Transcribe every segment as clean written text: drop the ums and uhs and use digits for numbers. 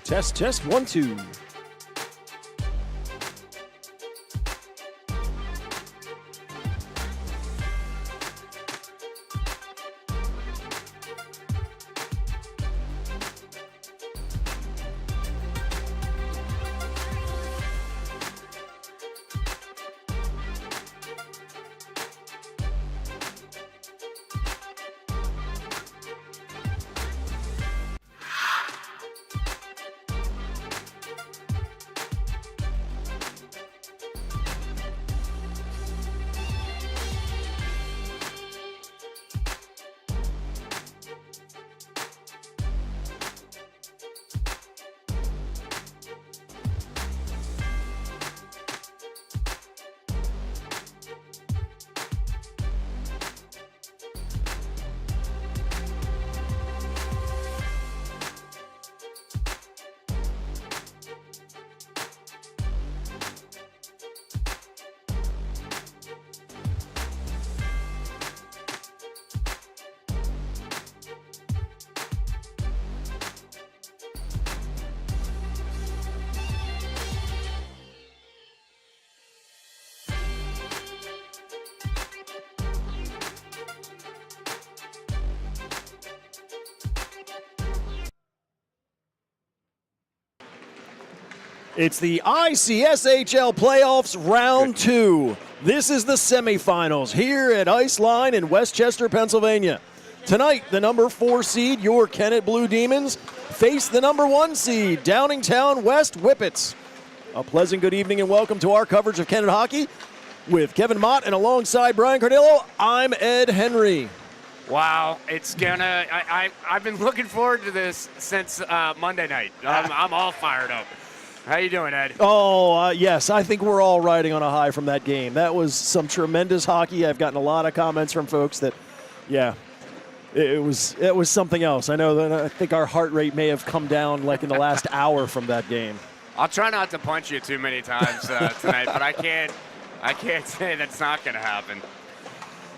Test, 1, 2. It's the ICSHL Playoffs Round 2. This is the semifinals here at Ice Line in Westchester, Pennsylvania. Tonight, the number 4 seed, your Kennett Blue Demons, face the number 1 seed, Downingtown West Whippets. A pleasant good evening and welcome to our coverage of Kennett hockey. With Kevin Mott and alongside Brian Cardillo, I'm Ed Henry. Wow, it's gonna. I've been looking forward to this since Monday night. I'm all fired up. How you doing, Ed? Oh, yes, I think we're all riding on a high from that game. That was some tremendous hockey. I've gotten a lot of comments from folks that, yeah, it was something else. I know that I think our heart rate may have come down like in the last hour from that game. I'll try not to punch you too many times tonight, but I can't say that's not going to happen.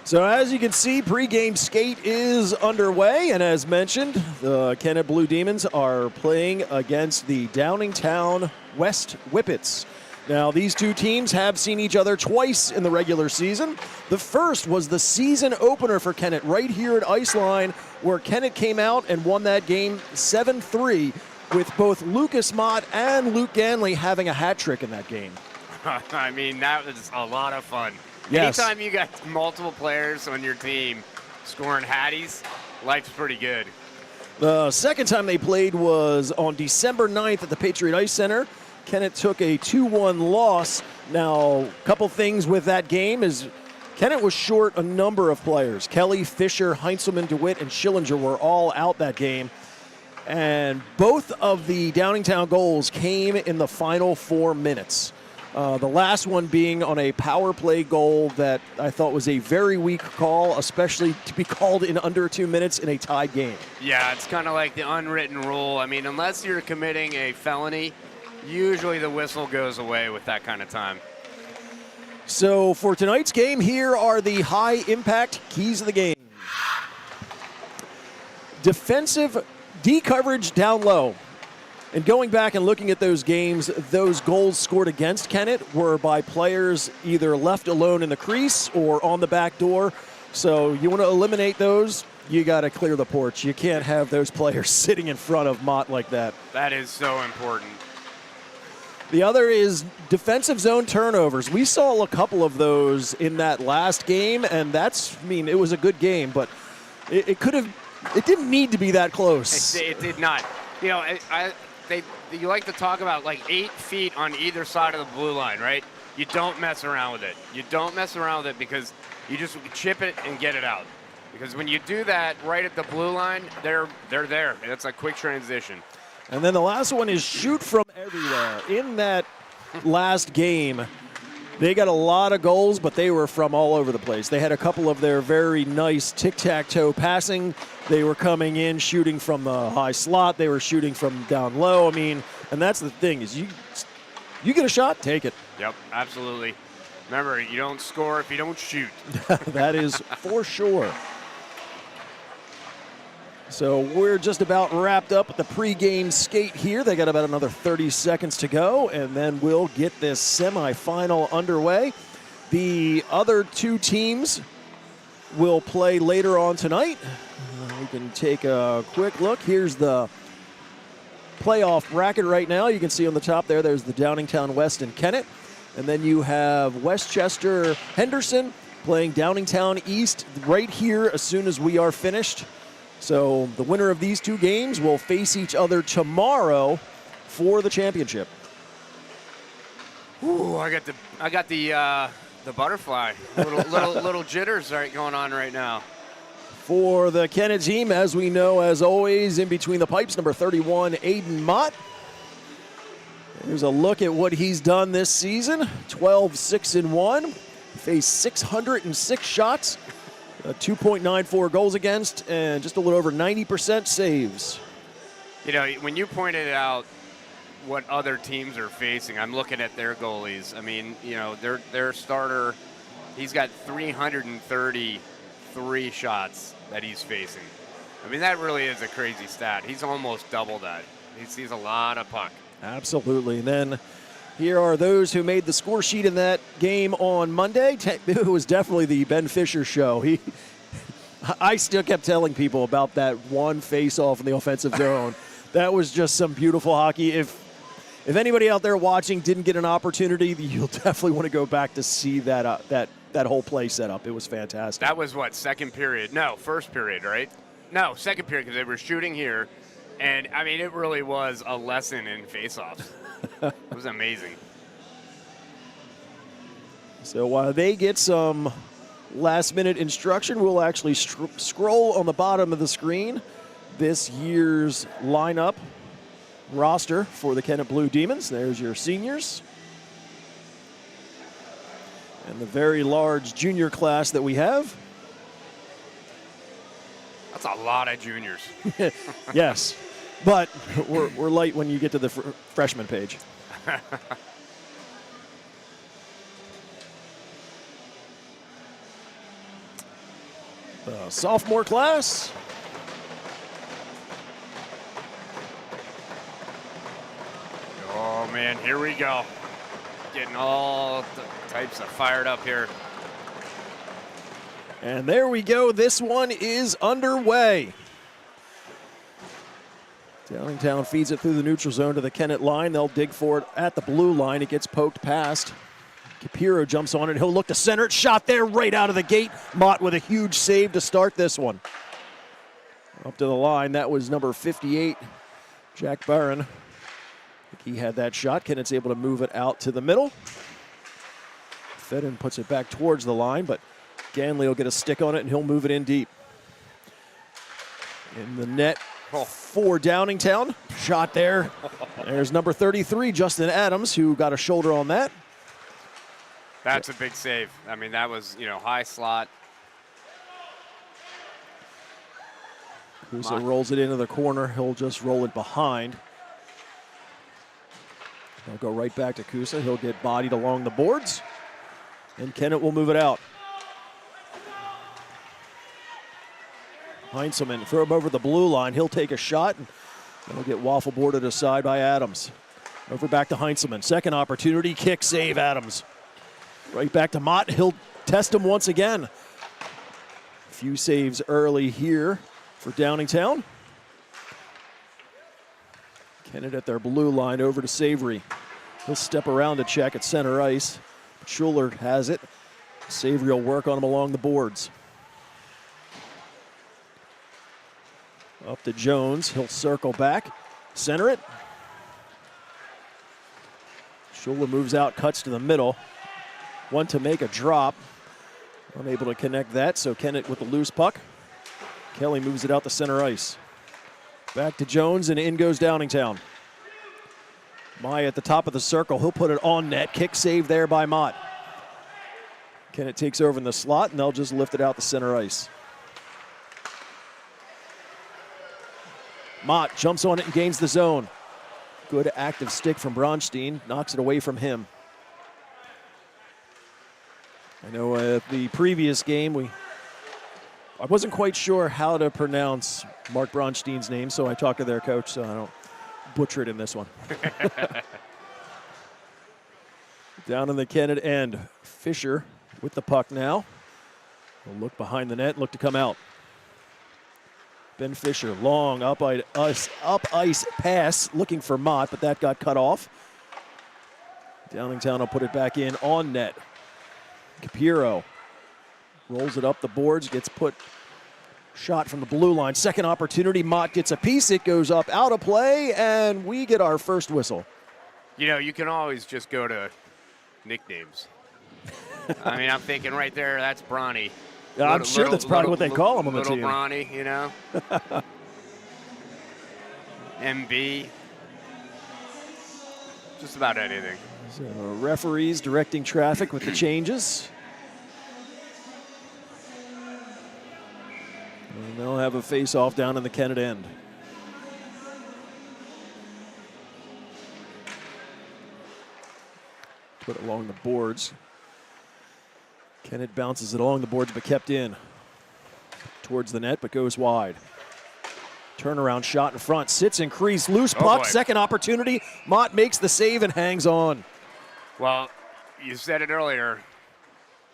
So as you can see, pregame skate is underway, and as mentioned, the Kennett Blue Demons are playing against the Downingtown West Whippets. Now, these two teams have seen each other twice in the regular season. The first was the season opener for Kennett right here at Ice Line, where Kennett came out and won that game 7-3, with both Lucas Mott and Luke Ganley having a hat trick in that game. I mean, that was a lot of fun. Yes. Anytime you got multiple players on your team scoring hatties, life's pretty good. The second time they played was on December 9th at the Patriot Ice Center. Kennett took a 2-1 loss. Now, a couple things with that game is Kennett was short a number of players. Kelly, Fisher, Heinzelman, DeWitt, and Schillinger were all out that game. And both of the Downingtown goals came in the final 4 minutes. The last one being on a power play goal that I thought was a very weak call, especially to be called in under 2 minutes in a tied game. Yeah, it's kind of like the unwritten rule. I mean, unless you're committing a felony, usually the whistle goes away with that kind of time. So for tonight's game, here are the high-impact keys of the game. Defensive D-coverage down low. And going back and looking at those games, those goals scored against Kennett were by players either left alone in the crease or on the back door. So you want to eliminate those, you got to clear the porch. You can't have those players sitting in front of Mott like that. That is so important. The other is defensive zone turnovers. We saw a couple of those in that last game, and it was a good game, but it didn't need to be that close. It did not. You know, you like to talk about like 8 feet on either side of the blue line, right? You don't mess around with it. You don't mess around with it because you just chip it and get it out. Because when you do that right at the blue line, they're there. It's a quick transition. And then the last one is shoot from everywhere. In that last game, they got a lot of goals, but they were from all over the place. They had a couple of their very nice tic-tac-toe passing. They were coming in, shooting from the high slot. They were shooting from down low. I mean, and that's the thing is you get a shot, take it. Yep, absolutely. Remember, you don't score if you don't shoot. That is for sure. So we're just about wrapped up with the pregame skate here. They got about another 30 seconds to go, and then we'll get this semifinal underway. The other two teams will play later on tonight. We can take a quick look. Here's the playoff bracket right now. You can see on the top there's the Downingtown West and Kennett. And then you have Westchester Henderson playing Downingtown East right here as soon as we are finished. So the winner of these two games will face each other tomorrow for the championship. Ooh, I got the butterfly. Little jitters going on right now. For the Kennett team, as we know, as always, in between the pipes, number 31, Aiden Mott. Here's a look at what he's done this season. 12-6-1. Faced 606 shots. 2.94 goals against, and just a little over 90% saves. You know, when you pointed out what other teams are facing, I'm looking at their goalies. I mean, you know, their starter, he's got 333 shots that he's facing. I mean, that really is a crazy stat. He's almost double that. He sees a lot of puck. Absolutely. And then here are those who made the score sheet in that game on Monday. It was definitely the Ben Fisher show. I still kept telling people about that one face-off in the offensive zone. That was just some beautiful hockey. If anybody out there watching didn't get an opportunity, you'll definitely want to go back to see that that whole play setup. It was fantastic. That was what, second period? No, first period, right? No, second period, because they were shooting here. And, I mean, it really was a lesson in face-offs. It was amazing. So while they get some last-minute instruction, we'll actually scroll on the bottom of the screen this year's lineup roster for the Kennett Blue Demons. There's your seniors. And the very large junior class that we have. That's a lot of juniors. Yes. But we're light when you get to the freshman page. The sophomore class. Oh, man, here we go. Getting all types of fired up here. And there we go. This one is underway. Downingtown feeds it through the neutral zone to the Kennett line. They'll dig for it at the blue line. It gets poked past. Capiro jumps on it. He'll look to center it. Shot there right out of the gate. Mott with a huge save to start this one. Up to the line. That was number 58, Jack Barron. I think he had that shot. Kennett's able to move it out to the middle. Fedden puts it back towards the line, but Ganley will get a stick on it, and he'll move it in deep. In the net for Downingtown. Shot there. There's number 33, Justin Adams, who got a shoulder on that. That's a big save. I mean, that was, high slot. Kusa rolls it into the corner. He'll just roll it behind. He'll go right back to Kusa. He'll get bodied along the boards. And Kennett will move it out. Heinzelman throw him over the blue line. He'll take a shot, and he'll get waffle boarded aside by Adams. Over back to Heinzelman. Second opportunity, kick, save, Adams. Right back to Mott. He'll test him once again. A few saves early here for Downingtown. Kennett at their blue line over to Savory. He'll step around to check at center ice. Schuler has it. Savory will work on him along the boards. Up to Jones. He'll circle back. Center it. Schuler moves out, cuts to the middle. One to make a drop. Unable to connect that, so Kennett with the loose puck. Kelly moves it out to center ice. Back to Jones, and in goes Downingtown. Maya at the top of the circle. He'll put it on net. Kick save there by Mott. Kennett takes over in the slot, and they'll just lift it out to center ice. Mott jumps on it and gains the zone. Good active stick from Bronstein. Knocks it away from him. I know the previous game we I wasn't quite sure how to pronounce Mark Bronstein's name, so I talked to their coach so I don't butcher it in this one. Down in the Kennett end, Fisher with the puck now. Will look behind the net, look to come out. Ben Fisher, long up ice pass, looking for Mott, but that got cut off. Downingtown will put it back in on net. Capiro rolls it up the boards, gets put shot from the blue line. Second opportunity, Mott gets a piece. It goes up out of play, and we get our first whistle. You know, you can always just go to nicknames. I mean, I'm thinking right there, that's Bronny. I'm sure that's probably what they call him on the team. Little Bronny, you know. MB. Just about anything. So referees directing traffic with the changes. And they'll have a face-off down in the Kennett end. Put it along the boards. Kennett bounces it along the boards, but kept in. Towards the net, but goes wide. Turnaround shot in front. Sits in crease. Loose puck. Second opportunity. Mott makes the save and hangs on. Well, you said it earlier.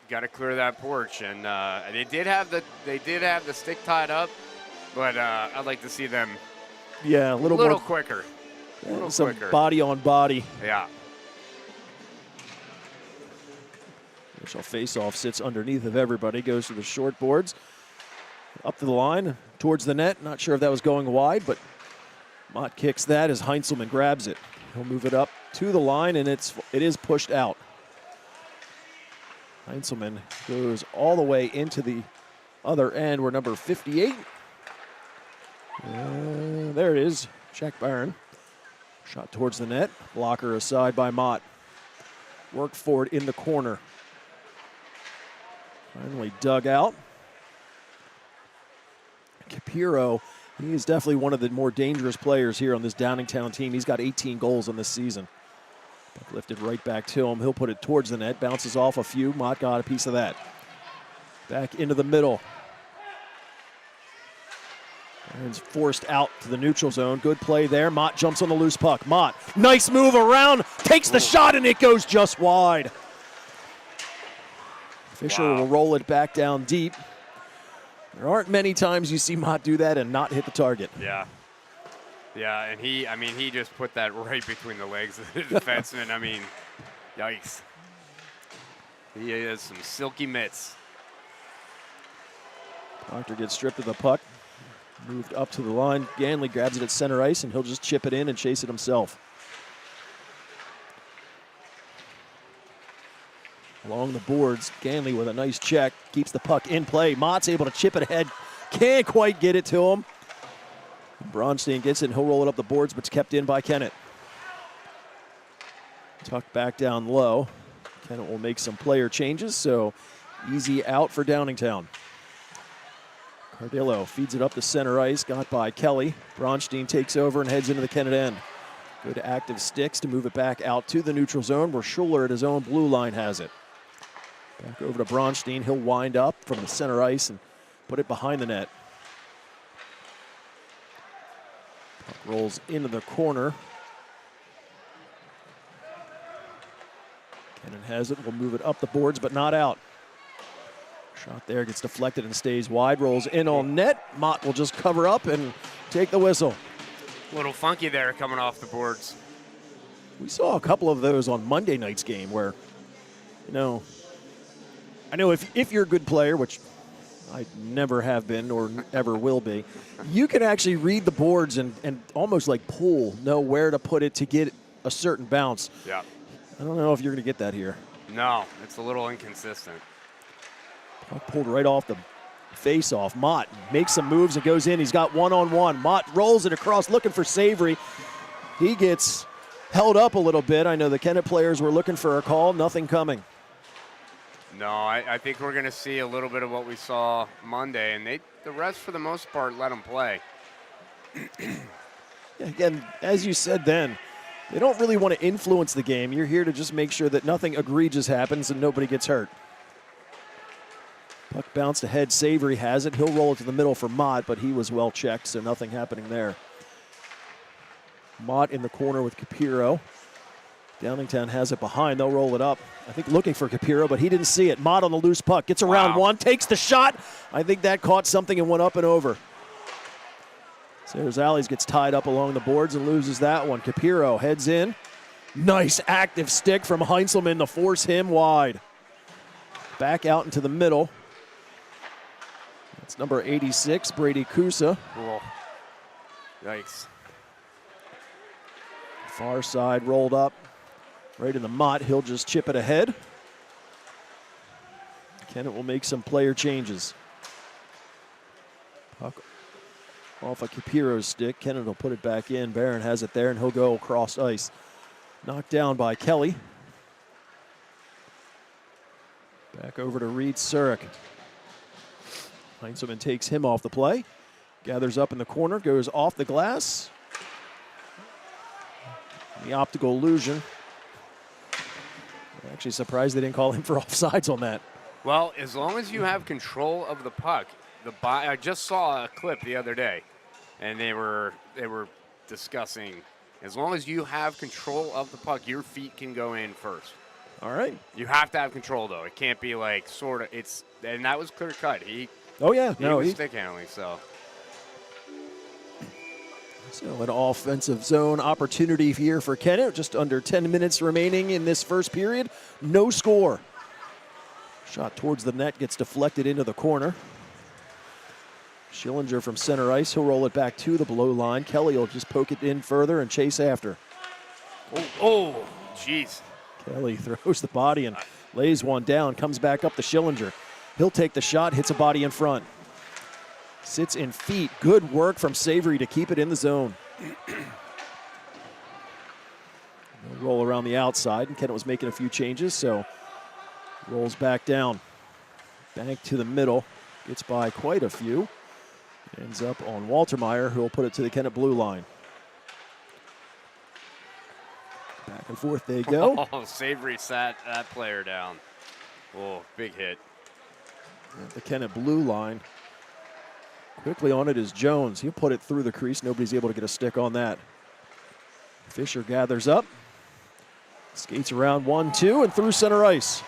Got to clear that porch, and they did have the stick tied up, but I'd like to see them. Yeah, a little more, quicker. A little some quicker. Body on body. Yeah. Initial face-off sits underneath of everybody. Goes to the short boards, up to the line, towards the net. Not sure if that was going wide, but Mott kicks that as Heinzelman grabs it. He'll move it up to the line, and it is pushed out. Heinzelman goes all the way into the other end where number 58. There it is, Jack Barron. Shot towards the net, blocker aside by Mott. Work for it in the corner. Finally dug out. Capiro, he is definitely one of the more dangerous players here on this Downingtown team. He's got 18 goals on this season. Lifted right back to him. He'll put it towards the net. Bounces off a few. Mott got a piece of that. Back into the middle. Aaron's forced out to the neutral zone. Good play there. Mott jumps on the loose puck. Mott, nice move around. Takes the shot, and it goes just wide. Fisher will roll it back down deep. There aren't many times you see Mott do that and not hit the target. Yeah. Yeah, and he just put that right between the legs of the defenseman. I mean, yikes. He has some silky mitts. Proctor gets stripped of the puck. Moved up to the line. Ganley grabs it at center ice, and he'll just chip it in and chase it himself. Along the boards, Ganley with a nice check. Keeps the puck in play. Mott's able to chip it ahead. Can't quite get it to him. Bronstein gets it, and he'll roll it up the boards, but it's kept in by Kennett. Tucked back down low. Kennett will make some player changes, so easy out for Downingtown. Cardillo feeds it up to center ice, got by Kelly. Bronstein takes over and heads into the Kennett end. Good active sticks to move it back out to the neutral zone where Schuler at his own blue line has it. Back over to Bronstein. He'll wind up from the center ice and put it behind the net. Puck rolls into the corner. Kennett has it. We'll move it up the boards, but not out. Shot there, gets deflected and stays wide. Rolls in on net. Mott will just cover up and take the whistle. A little funky there coming off the boards. We saw a couple of those on Monday night's game where, I know if you're a good player, which I never have been or ever will be, you can actually read the boards and almost like know where to put it to get a certain bounce. Yeah. I don't know if you're going to get that here. No, it's a little inconsistent. Puck pulled right off the face-off. Mott makes some moves and goes in. He's got one-on-one. Mott rolls it across looking for Savory. He gets held up a little bit. I know the Kennett players were looking for a call. Nothing coming. No, I think we're going to see a little bit of what we saw Monday, and the rest, for the most part, let them play. Again, as you said then, they don't really want to influence the game. You're here to just make sure that nothing egregious happens and nobody gets hurt. Puck bounced ahead. Savory has it. He'll roll it to the middle for Mott, but he was well checked, so nothing happening there. Mott in the corner with Capiro. Downingtown has it behind. They'll roll it up. I think looking for Capiro, but he didn't see it. Mott on the loose puck. Gets around one, takes the shot. I think that caught something and went up and over. Sarazales gets tied up along the boards and loses that one. Capiro heads in. Nice active stick from Heinzelman to force him wide. Back out into the middle. That's number 86, Brady Kusa. Cool. Yikes. Far side rolled up. Right in the Mott. He'll just chip it ahead. Kennett will make some player changes. Puck off a Capiro's stick. Kennett will put it back in. Barron has it there, and he'll go across ice. Knocked down by Kelly. Back over to Reed Surik. Heinzelman takes him off the play. Gathers up in the corner, goes off the glass. The optical illusion. I'm actually surprised they didn't call him for offsides on that. Well, as long as you have control of the puck, I just saw a clip the other day, and they were discussing, as long as you have control of the puck, your feet can go in first. All right. You have to have control, though. It can't be like sort of. And that was clear cut. He was stick handling. So an offensive zone opportunity here for Kennett. Just under 10 minutes remaining in this first period. No score. Shot towards the net gets deflected into the corner. Schillinger from center ice. He'll roll it back to the below line. Kelly will just poke it in further and chase after. Oh, jeez. Kelly throws the body and lays one down. Comes back up to Schillinger. He'll take the shot, hits a body in front. Sits in feet. Good work from Savory to keep it in the zone. They'll roll around the outside, and Kennett was making a few changes, so rolls back down. Back to the middle. Gets by quite a few. Ends up on Waltermeyer, who will put it to the Kennett blue line. Back and forth they go. Oh, Savory sat that player down. Oh, big hit. At the Kennett blue line. Quickly on it is Jones. He'll put it through the crease. Nobody's able to get a stick on that. Fisher gathers up. Skates around 1-2 and through center ice.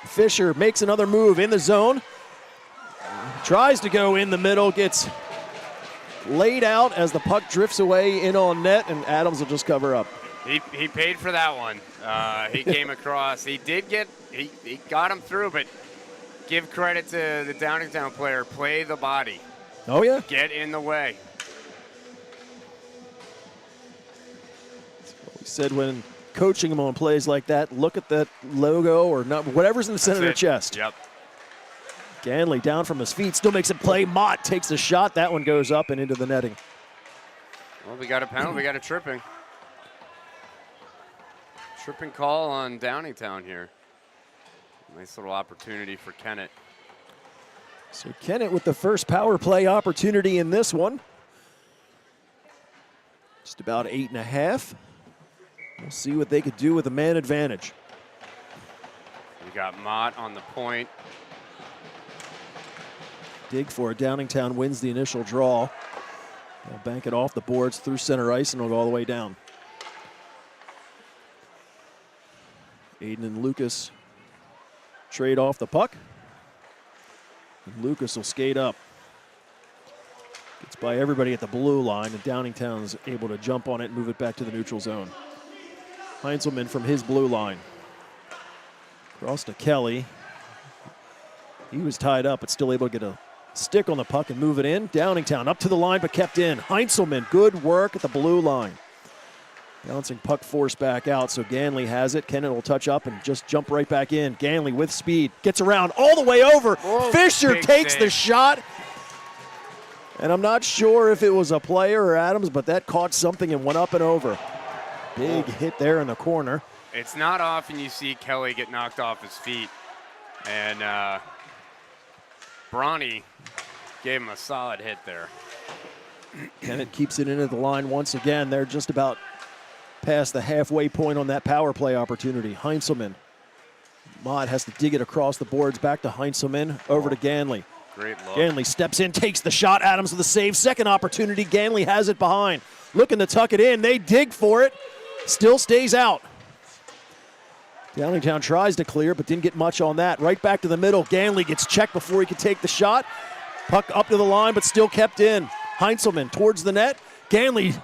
Fisher makes another move in the zone. Tries to go in the middle. Gets laid out as the puck drifts away in on net, and Adams will just cover up. He paid for that one. He came across. He got him through, but give credit to the Downingtown player. Play the body. Oh, yeah. Get in the way. That's what we said when coaching them on plays like that. Look at that logo or not, whatever's in the center of their chest. Yep. Ganley down from his feet, still makes it play. Mott takes the shot. That one goes up and into the netting. Well, we got a penalty. We got a tripping. Tripping call on Downingtown here. Nice little opportunity for Kennett. So Kennett with the first power play opportunity in this one. Just about 8.5. We'll see what they could do with a man advantage. We got Mott on the point. Dig for it. Downingtown wins the initial draw. They'll bank it off the boards through center ice and it'll go all the way down. Aiden and Lucas trade off the puck. And Lucas will skate up. Gets by everybody at the blue line, and Downingtown is able to jump on it and move it back to the neutral zone. Heinzelman from his blue line. Cross to Kelly. He was tied up, but still able to get a stick on the puck and move it in. Downingtown up to the line, but kept in. Heinzelman, good work at the blue line. Bouncing puck forced back out, so Ganley has it. Kennett will touch up and just jump right back in. Ganley with speed, gets around all the way over. Whoa, Fisher takes save. the shot. And I'm not sure if it was a player or Adams, but that caught something and went up and over. Big hit there in the corner. It's not often you see Kelly get knocked off his feet. And Bronny gave him a solid hit there. Kennett keeps it into the line once again. They're just about past the halfway point on that power play opportunity. Heinzelman Mott has to dig it across the boards, back to Heinzelman, over to Ganley. Great look. Ganley steps in, takes the shot. Adams with the save. Second opportunity. Ganley has it behind. Looking to tuck it in. They dig for it. Still stays out. Downingtown tries to clear, but didn't get much on that. Right back to the middle. Ganley gets checked before he could take the shot. Puck up to the line, but still kept in. Heinzelman towards the net. Ganley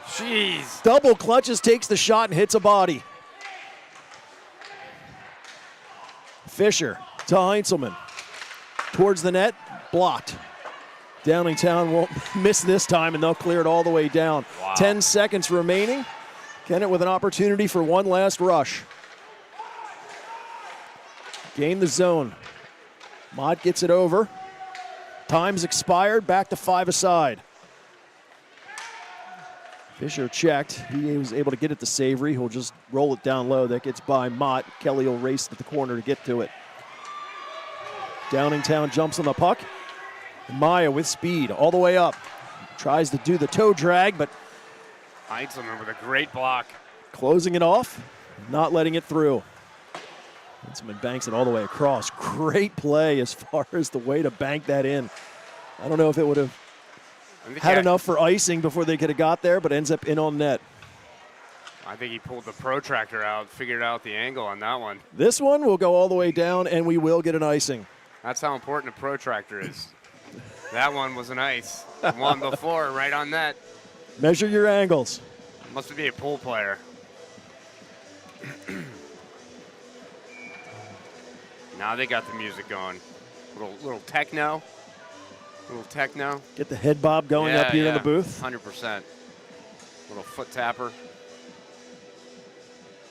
double clutches, takes the shot, and hits a body. Fisher to Heinzelman. Towards the net, blocked. Downingtown won't miss this time, and they'll clear it all the way down. Wow. 10 seconds remaining. Kennett with an opportunity for one last rush. Gain the zone. Mott gets it over. Time's expired, back to 5 aside. Fisher checked. He was able to get it to Savory. He'll just roll it down low. That gets by Mott. Kelly will race to the corner to get to it. Downingtown jumps on the puck. Maya with speed all the way up. Tries to do the toe drag, but Heinzelman with a great block. Closing it off, not letting it through. Heinzelman banks it all the way across. Great play as far as the way to bank that in. I don't know if it would have had enough for icing before they could have got there, but ends up in on net. I think he pulled the protractor out, figured out the angle on that one. This one will go all the way down, and we will get an icing. That's how important a protractor is. That one was an ice. The one before, right on net. Measure your angles. Must be a pool player. Now they got the music going. Little techno. Little techno. Get the head bob going up here in the booth. 100%. Little foot tapper.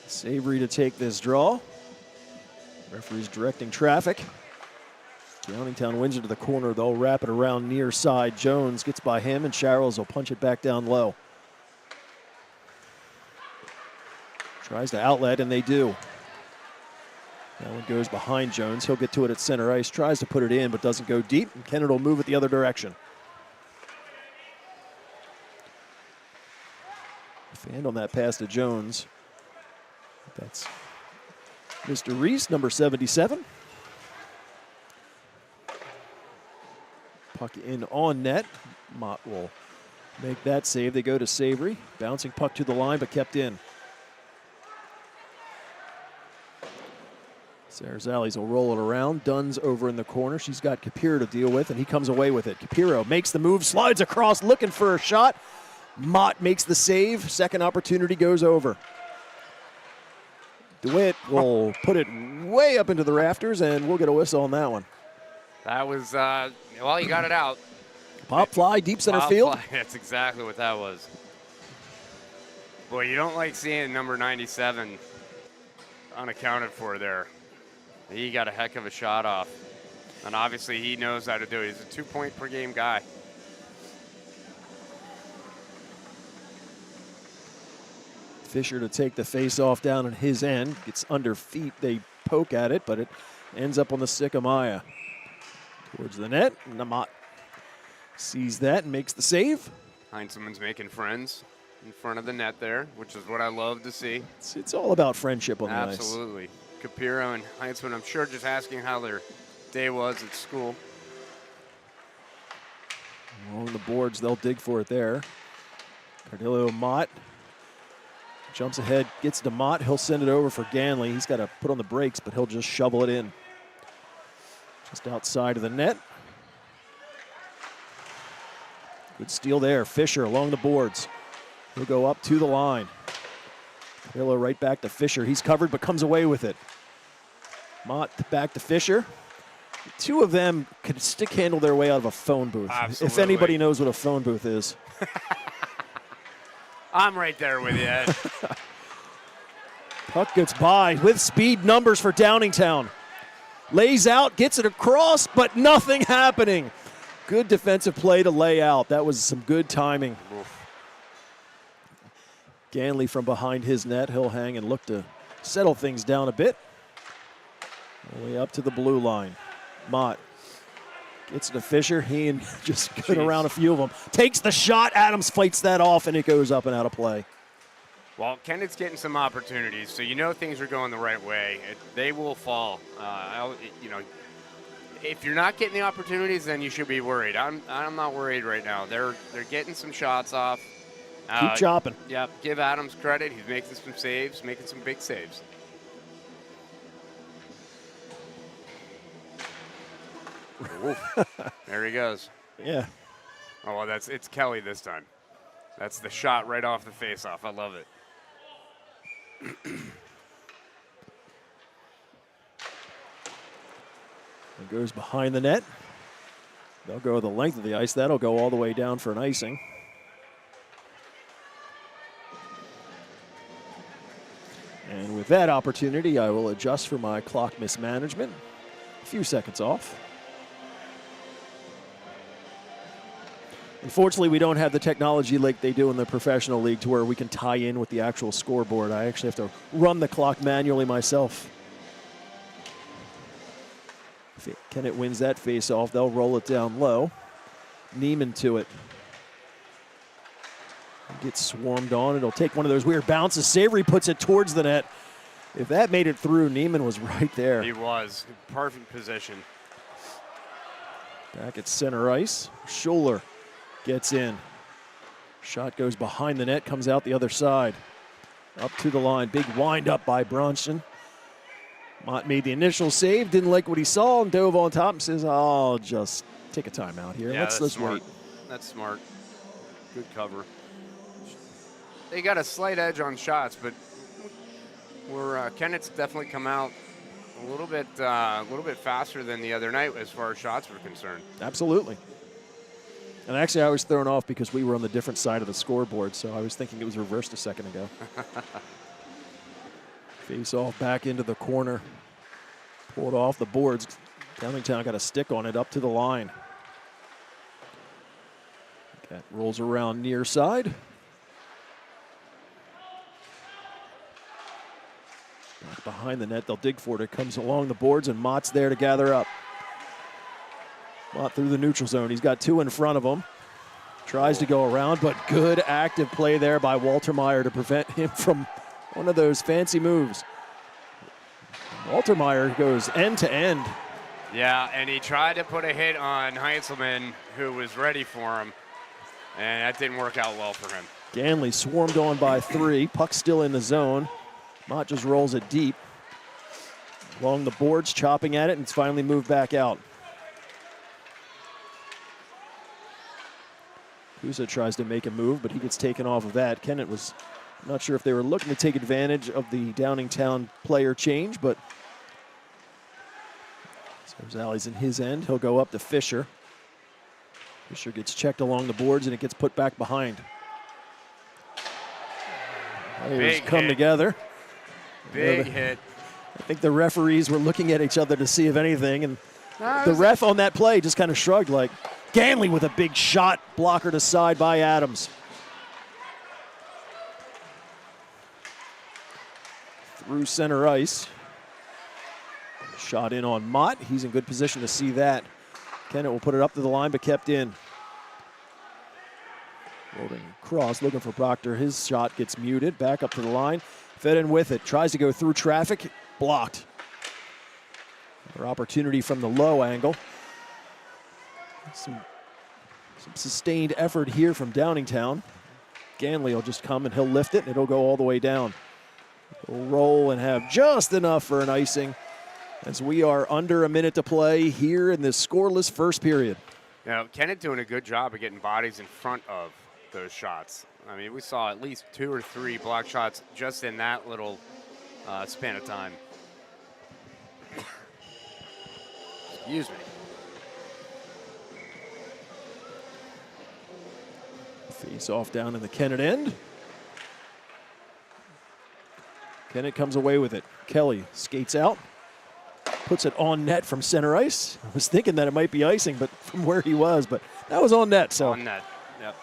Savory to take this draw. Referee's directing traffic. Downingtown wins it to the corner. They'll wrap it around near side. Jones gets by him, and Sharrells will punch it back down low. Tries to outlet, and they do. That one goes behind Jones. He'll get to it at center ice. Tries to put it in, but doesn't go deep. And Kennett will move it the other direction. Fan on that pass to Jones. That's Mr. Reese, number 77. Puck in on net. Mott will make that save. They go to Savory. Bouncing puck to the line, but kept in. Sarazales will roll it around. Dunn's over in the corner. She's got Capiro to deal with, and he comes away with it. Capiro makes the move, slides across, looking for a shot. Mott makes the save. Second opportunity goes over. DeWitt will put it way up into the rafters, and we'll get a whistle on that one. That was, well, you got it out. Pop fly, deep center Pop field. fly. That's exactly what that was. Boy, you don't like seeing number 97 unaccounted for there. He got a heck of a shot off. And obviously he knows how to do it. He's a 2-point per game guy. Fisher to take the face-off down on his end. Gets under feet. They poke at it, but it ends up on the stick of Maya. Towards the net. Mott sees that and makes the save. Heinzelman's making friends in front of the net there, which is what I love to see. It's all about friendship on the ice. Absolutely. Capiro and Heinzelman, I'm sure, just asking how their day was at school. Along the boards, they'll dig for it there. Cardillo Mott jumps ahead, gets to Mott. He'll send it over for Ganley. He's got to put on the brakes, but he'll just shovel it in. Just outside of the net. Good steal there. Fisher along the boards. He'll go up to the line. Cardillo right back to Fisher. He's covered, but comes away with it. Mott back to Fisher. The two of them could stick handle their way out of a phone booth. Absolutely. If anybody knows what a phone booth is. I'm right there with you, Ed. Puck gets by with speed numbers for Downingtown. Lays out, gets it across, but nothing happening. Good defensive play to lay out. That was some good timing. Oof. Ganley from behind his net. He'll hang and look to settle things down a bit. All the way up to the blue line. Mott gets to Fisher. He and just good around a few of them. Takes the shot. Adams fights that off, and it goes up and out of play. Well, Kennett's getting some opportunities, so you know things are going the right way. They will fall. If you're not getting the opportunities, then you should be worried. I'm not worried right now. They're getting some shots off. Keep chopping. Yep. Give Adams credit. He's making some saves, making some big saves. There he goes. Yeah. Oh, well, it's Kelly this time. That's the shot right off the face-off. I love it. It goes behind the net. They'll go the length of the ice. That'll go all the way down for an icing. And with that opportunity, I will adjust for my clock mismanagement. A few seconds off. Unfortunately, we don't have the technology like they do in the professional league to where we can tie in with the actual scoreboard. I actually have to run the clock manually myself. If Kennett wins that face-off, they'll roll it down low. Neiman to it. Gets swarmed on. It'll take one of those weird bounces. Savory puts it towards the net. If that made it through, Neiman was right there. He was. Perfect position. Back at center ice. Schuler gets in. Shot goes behind the net, comes out the other side. Up to the line. Big wind up by Bronston. Mott made the initial save, didn't like what he saw, and dove on top and says, I'll just take a timeout here. Yeah, Let's smart. wait. That's smart. Good cover. They got a slight edge on shots, but Kennett's definitely come out a little bit faster than the other night as far as shots were concerned. Absolutely. And actually, I was thrown off because we were on the different side of the scoreboard, so I was thinking it was reversed a second ago. Face off back into the corner. Pulled off the boards. Downingtown got a stick on it up to the line. That rolls around near side. Back behind the net, they'll dig for it. It comes along the boards, and Mott's there to gather up. Mott through the neutral zone. He's got two in front of him. Tries to go around, but good active play there by Walter Meyer to prevent him from one of those fancy moves. Walter Meyer goes end to end. Yeah, and he tried to put a hit on Heintzelman, who was ready for him, and that didn't work out well for him. Ganley swarmed on by three. Puck still in the zone. Mott just rolls it deep. Along the boards, chopping at it, and it's finally moved back out. Kusa tries to make a move, but he gets taken off of that. Kennett was not sure if they were looking to take advantage of the Downingtown player change, but so Zally's in his end. He'll go up to Fisher. Fisher gets checked along the boards, and it gets put back behind. Players come together. Big hit. I think the referees were looking at each other to see if anything, and the ref on that play just kind of shrugged like, Ganley with a big shot, blockered aside by Adams. Through center ice. Shot in on Mott. He's in good position to see that. Kennett will put it up to the line, but kept in. Rolling across, looking for Proctor. His shot gets muted. Back up to the line. Fed in with it. Tries to go through traffic. Blocked. Another opportunity from the low angle. Some sustained effort here from Downingtown. Ganley will just come and he'll lift it and it'll go all the way down. He'll roll and have just enough for an icing as we are under a minute to play here in this scoreless first period. Now, Kennett doing a good job of getting bodies in front of those shots. I mean, we saw at least 2 or 3 block shots just in that little span of time. Excuse me. Face off down in the Kennett end. Kennett comes away with it. Kelly skates out. Puts it on net from center ice. I was thinking that it might be icing, but from where he was, but that was on net. So on net, yep.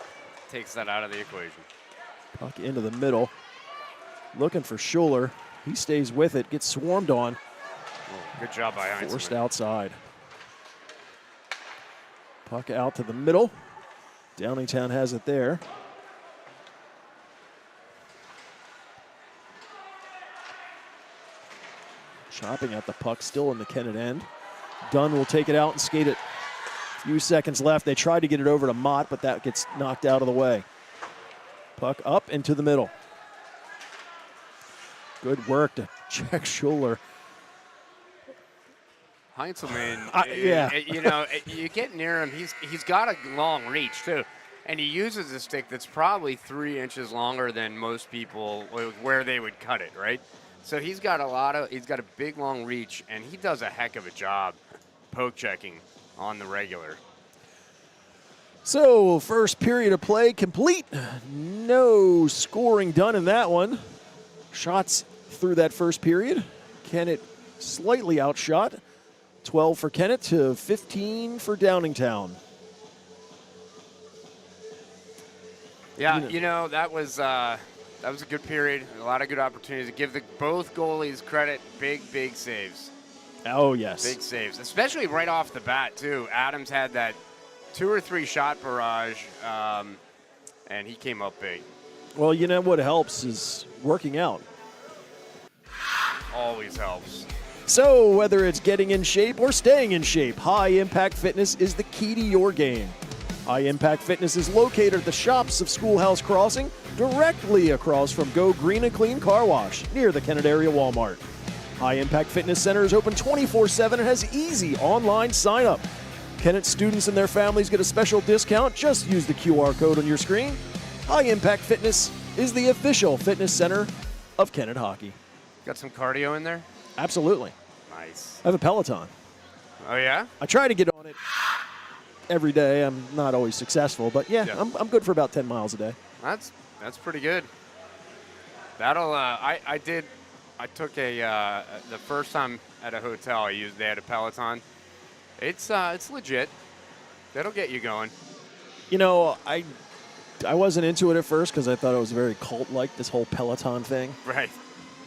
Takes that out of the equation. Puck into the middle. Looking for Schuler. He stays with it, gets swarmed on. Good job by Heinz. Forced outside. Puck out to the middle. Downingtown has it there. Chopping at the puck, still in the Kennett end. Dunn will take it out and skate it. Few seconds left. They tried to get it over to Mott, but that gets knocked out of the way. Puck up into the middle. Good work to check Schuler. Heinzelman, you know, you get near him, he's got a long reach too, and he uses a stick that's probably 3 inches longer than most people where they would cut it, right? So he's got a big long reach, and he does a heck of a job poke checking on the regular. So first period of play complete. No scoring done in that one. Shots through that first period. Kennett slightly outshot. 12 for Kennett to 15 for Downingtown. Yeah, you know, that was a good period. A lot of good opportunities to give both goalies credit. Big saves. Oh, yes. Big saves, especially right off the bat, too. Adams had that 2 or 3 shot barrage, and he came up big. Well, you know what helps is working out. Always helps. So whether it's getting in shape or staying in shape, High Impact Fitness is the key to your game. High Impact Fitness is located at the shops of Schoolhouse Crossing, directly across from Go Green and Clean Car Wash, near the Kennett area Walmart. High Impact Fitness Center is open 24/7 and has easy online sign-up. Kennett students and their families get a special discount. Just use the QR code on your screen. High Impact Fitness is the official fitness center of Kennett hockey. Got some cardio in there? Absolutely. Nice. I have a Peloton. Oh, yeah? I try to get on it every day. I'm not always successful, but yeah. I'm good for about 10 miles a day. That's pretty good. That'll I took the first time at a hotel they had a Peloton. It's legit. That'll get you going. You know, I wasn't into it at first because I thought it was very cult-like, this whole Peloton thing. Right.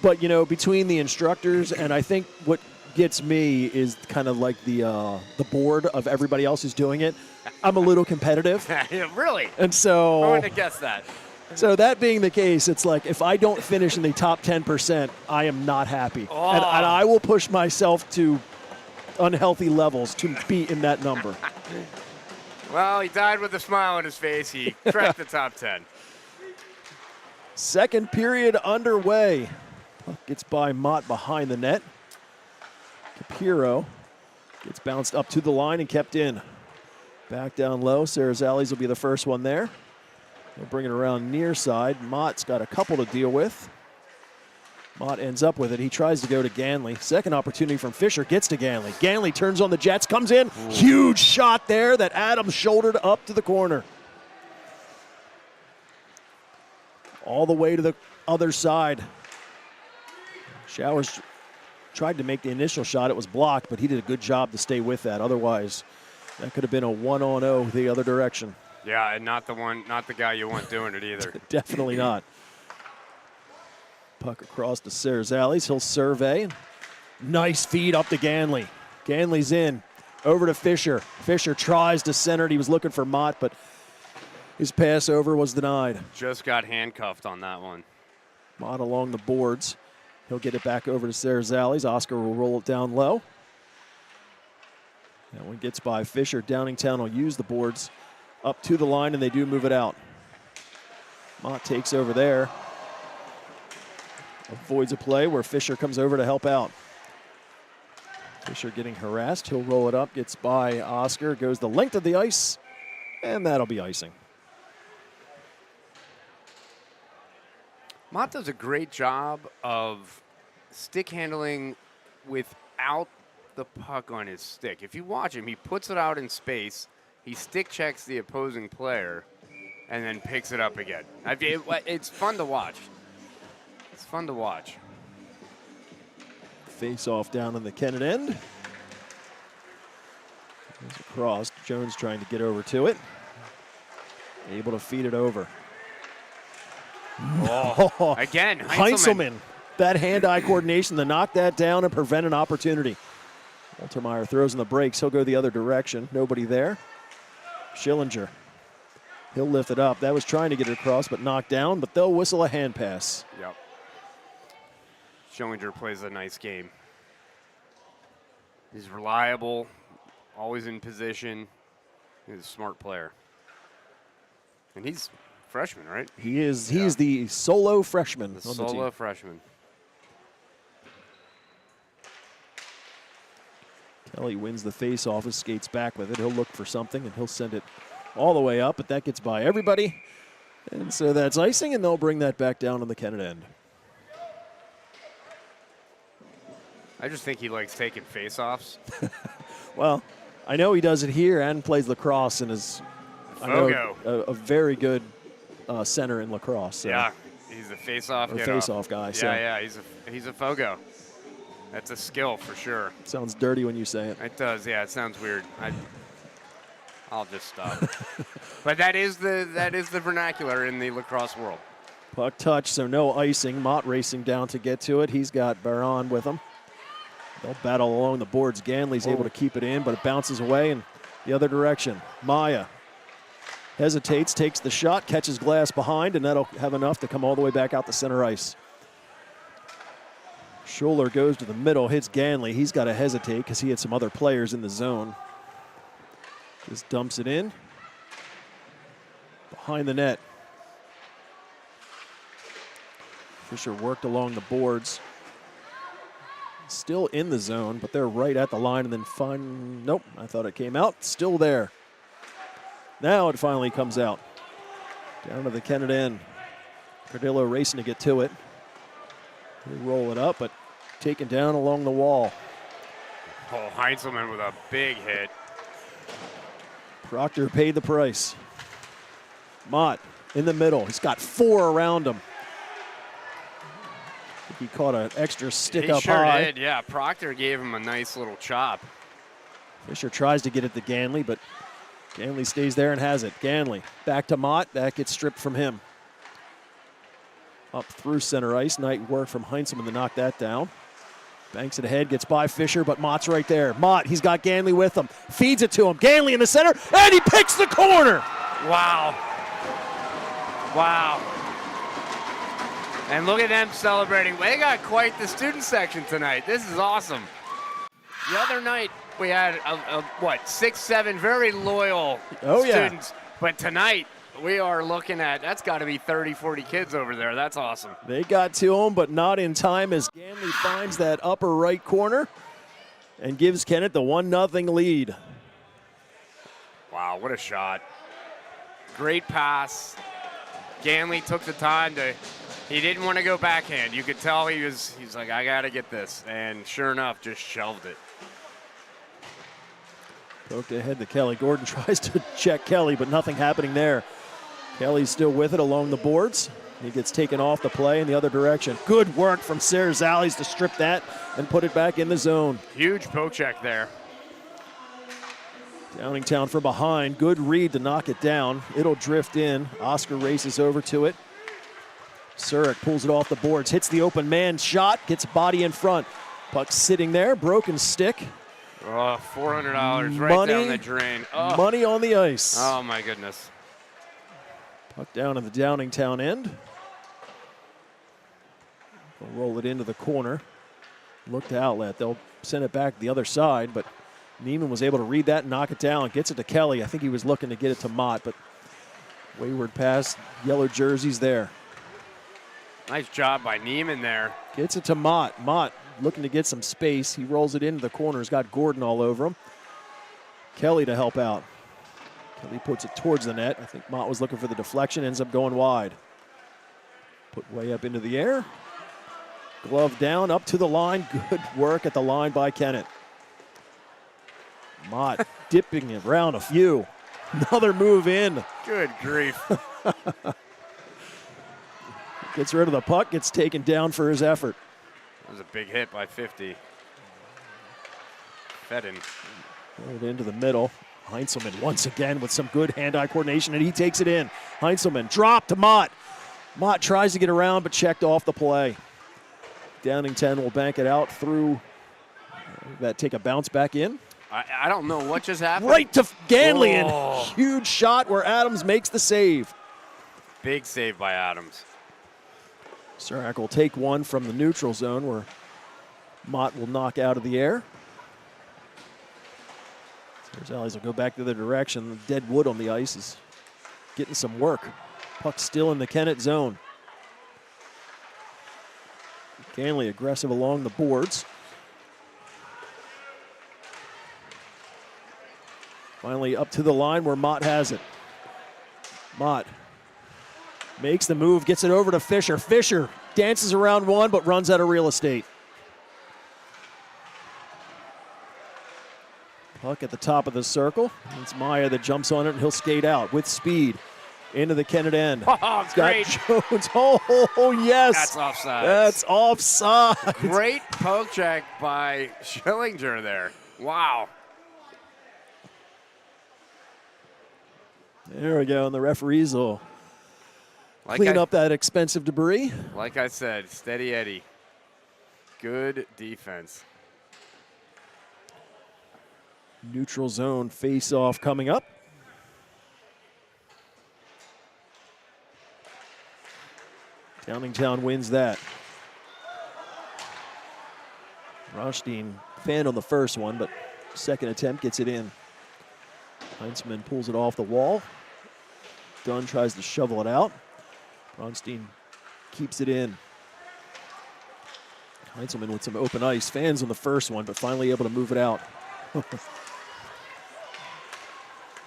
But, you know, between the instructors and I think what gets me is kind of like the board of everybody else who's doing it. I'm a little competitive. Really? And so I wouldn't have guessed that. So that being the case, it's like if I don't finish in the top 10%, I am not happy. Oh. And I will push myself to unhealthy levels to be in that number. Well, he died with a smile on his face. He cracked the top 10. Second period underway. Puck gets by Mott behind the net. Capiro gets bounced up to the line and kept in. Back down low. Sarazales will be the first one there. They'll bring it around near side. Mott's got a couple to deal with. Mott ends up with it. He tries to go to Ganley. Second opportunity from Fisher. Gets to Ganley. Ganley turns on the Jets. Comes in. Ooh. Huge shot there that Adams shouldered up to the corner. All the way to the other side. Showers tried to make the initial shot. It was blocked, but he did a good job to stay with that. Otherwise, that could have been a 1-on-0 the other direction. Yeah, and not the guy you want doing it either. Definitely not. Puck across to Sarazales. He'll survey. Nice feed up to Ganley. Ganley's in. Over to Fisher. Fisher tries to center it. He was looking for Mott, but his pass over was denied. Just got handcuffed on that one. Mott along the boards. He'll get it back over to Sarazales. Oscar will roll it down low. That one gets by Fisher. Downingtown will use the boards up to the line, and they do move it out. Mott takes over there. Avoids a play where Fisher comes over to help out. Fisher getting harassed. He'll roll it up. Gets by Oscar. Goes the length of the ice, and that'll be icing. Mott does a great job of stick handling without the puck on his stick. If you watch him, he puts it out in space, he stick checks the opposing player, and then picks it up again. It's fun to watch. It's fun to watch. Face off down in the Kennett end. Goes across. Jones trying to get over to it. Able to feed it over. Oh, again, Heinzelman. That hand-eye coordination to knock that down and prevent an opportunity. Altermeyer throws in the brakes. He'll go the other direction. Nobody there. Schillinger. He'll lift it up. That was trying to get it across, but knocked down, but they'll whistle a hand pass. Yep. Schillinger plays a nice game. He's reliable, always in position. He's a smart player. And he's a freshman, right? He is. He is the solo freshman. The solo freshman. Kelly wins the face-off, skates back with it. He'll look for something, and he'll send it all the way up, but that gets by everybody. And so that's icing, and they'll bring that back down on the Kennett end. I just think he likes taking face-offs. Well, I know he does it here and plays lacrosse and is a very good center in lacrosse. So. Yeah, he's a face-off guy. Face-off guy. So. Yeah, he's a fogo. That's a skill for sure. Sounds dirty when you say it. It does, yeah. It sounds weird. I'll just stop. But that is the vernacular in the lacrosse world. Puck touch, so no icing. Mott racing down to get to it. He's got Baron with him. They'll battle along the boards. Ganley's able to keep it in, but it bounces away in the other direction. Maya hesitates, takes the shot, catches glass behind, and that'll have enough to come all the way back out to center ice. Scholler goes to the middle, hits Ganley. He's got to hesitate because he had some other players in the zone. Just dumps it in. Behind the net. Fisher worked along the boards. Still in the zone, but they're right at the line and then nope, I thought it came out. Still there. Now it finally comes out. Down to the Kennett end. Cardillo racing to get to it. They roll it up, but taken down along the wall. Oh, Heinzelman with a big hit. Proctor paid the price. Mott in the middle. He's got 4 around him. I think he caught an extra stick up high. He sure did, yeah. Proctor gave him a nice little chop. Fisher tries to get it to Ganley, but Ganley stays there and has it. Ganley back to Mott. That gets stripped from him. Up through center ice. Nice work from Heinzelman to knock that down. Banks it ahead, gets by Fisher, but Mott's right there. Mott, he's got Ganley with him. Feeds it to him. Ganley in the center, and he picks the corner. Wow. Wow. And look at them celebrating. They got quite the student section tonight. This is awesome. The other night, we had, 6, 7 very loyal students. But tonight, we are looking at, that's got to be 30, 40 kids over there. That's awesome. They got to him, but not in time as Ganley finds that upper right corner and gives Kennett the 1-0 lead. Wow, what a shot. Great pass. Ganley took the time he didn't want to go backhand. You could tell he's like, I got to get this. And sure enough, just shelved it. Poked ahead to Kelly. Gordon tries to check Kelly, but nothing happening there. Kelly's still with it along the boards. He gets taken off the play in the other direction. Good work from Serzales to strip that and put it back in the zone. Huge poke check there. Downingtown from behind. Good read to knock it down. It'll drift in. Oscar races over to it. Surik pulls it off the boards, hits the open man shot, gets body in front. Puck sitting there, broken stick. Oh, $400 right down the drain. Oh. Money on the ice. Oh, my goodness. Puck down at the Downingtown end. They'll roll it into the corner. Look to outlet. They'll send it back the other side, but Neiman was able to read that and knock it down. Gets it to Kelly. I think he was looking to get it to Mott, but wayward pass. Yellow jerseys there. Nice job by Neiman there. Gets it to Mott. Mott looking to get some space. He rolls it into the corner. He's got Gordon all over him. Kelly to help out. Kelly puts it towards the net. I think Mott was looking for the deflection. Ends up going wide. Put way up into the air. Glove down, up to the line. Good work at the line by Kennett. Mott dipping it around a few. Another move in. Good grief. Gets rid of the puck, gets taken down for his effort. That was a big hit by 50. Fedden. Rolled into the middle. Heinzelman once again with some good hand-eye coordination, and he takes it in. Heinzelman dropped to Mott. Mott tries to get around, but checked off the play. Downingtown will bank it out through that, take a bounce back in. I don't know what just happened. Right to Ganley, and huge shot where Adams makes the save. Big save by Adams. Surik will take one from the neutral zone where Mott will knock out of the air. Here's Allies will go back the other direction. The dead wood on the ice is getting some work. Puck still in the Kennett zone. Ganley aggressive along the boards. Finally up to the line where Mott has it. Mott makes the move, gets it over to Fisher. Fisher dances around one, but runs out of real estate. Puck at the top of the circle. It's Meyer that jumps on it, and he'll skate out with speed into the Kennett end. Oh, great. Jones. Oh, yes. That's offside. That's offside. Great poke check by Schillinger there. Wow. There we go, and the referees will clean up that expensive debris. Like I said, steady Eddie. Good defense. Neutral zone face-off coming up. Downingtown wins that. Rothstein fanned on the first one, but second attempt gets it in. Heinzman pulls it off the wall. Dunn tries to shovel it out. Bronstein keeps it in. Heinzelman with some open ice. Fans on the first one, but finally able to move it out.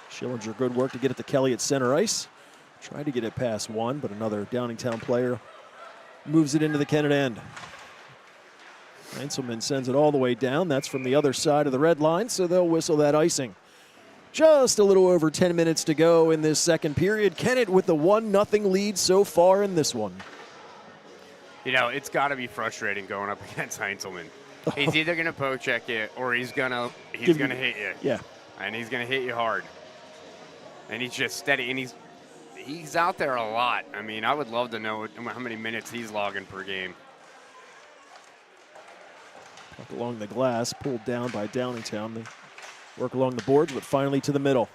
Schillinger, good work to get it to Kelly at center ice. Tried to get it past one, but another Downingtown player moves it into the Kennett end. Heinzelman sends it all the way down. That's from the other side of the red line, so they'll whistle that icing. Just a little over 10 minutes to go in this second period. Kennett with the 1-0 lead so far in this one. You know, it's got to be frustrating going up against Heinzelman. He's either going to poke check you or he's gonna hit you. Yeah. And he's going to hit you hard. And he's just steady, and he's out there a lot. I mean, I would love to know how many minutes he's logging per game. Up along the glass, pulled down by Downingtown. They work along the boards, but finally to the middle.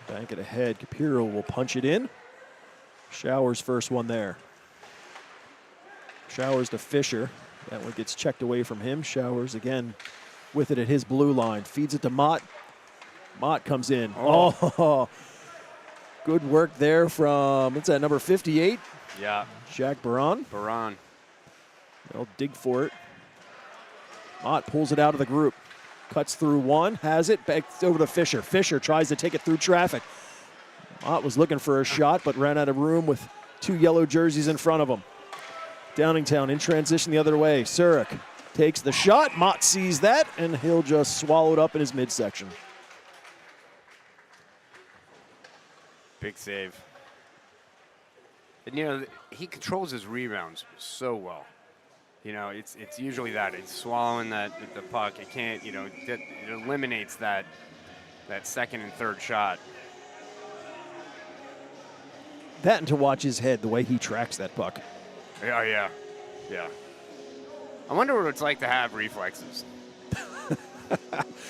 Bank it ahead. Capiro will punch it in. Showers first one there. Showers to Fisher. That one gets checked away from him. Showers again with it at his blue line. Feeds it to Mott. Mott comes in. Oh, good work there from, what's that, number 58? Yeah. Jack Baran. Baran. They'll dig for it. Mott pulls it out of the group. Cuts through one, has it, back over to Fisher. Fisher tries to take it through traffic. Mott was looking for a shot, but ran out of room with two yellow jerseys in front of him. Downingtown in transition the other way. Surik takes the shot. Mott sees that, and he'll just swallow it up in his midsection. Big save. And, you know, he controls his rebounds so well. You know, it's usually that. It's swallowing the puck. It can't, you know, it eliminates that second and third shot. That and to watch his head, the way he tracks that puck. Oh, yeah. Yeah. I wonder what it's like to have reflexes.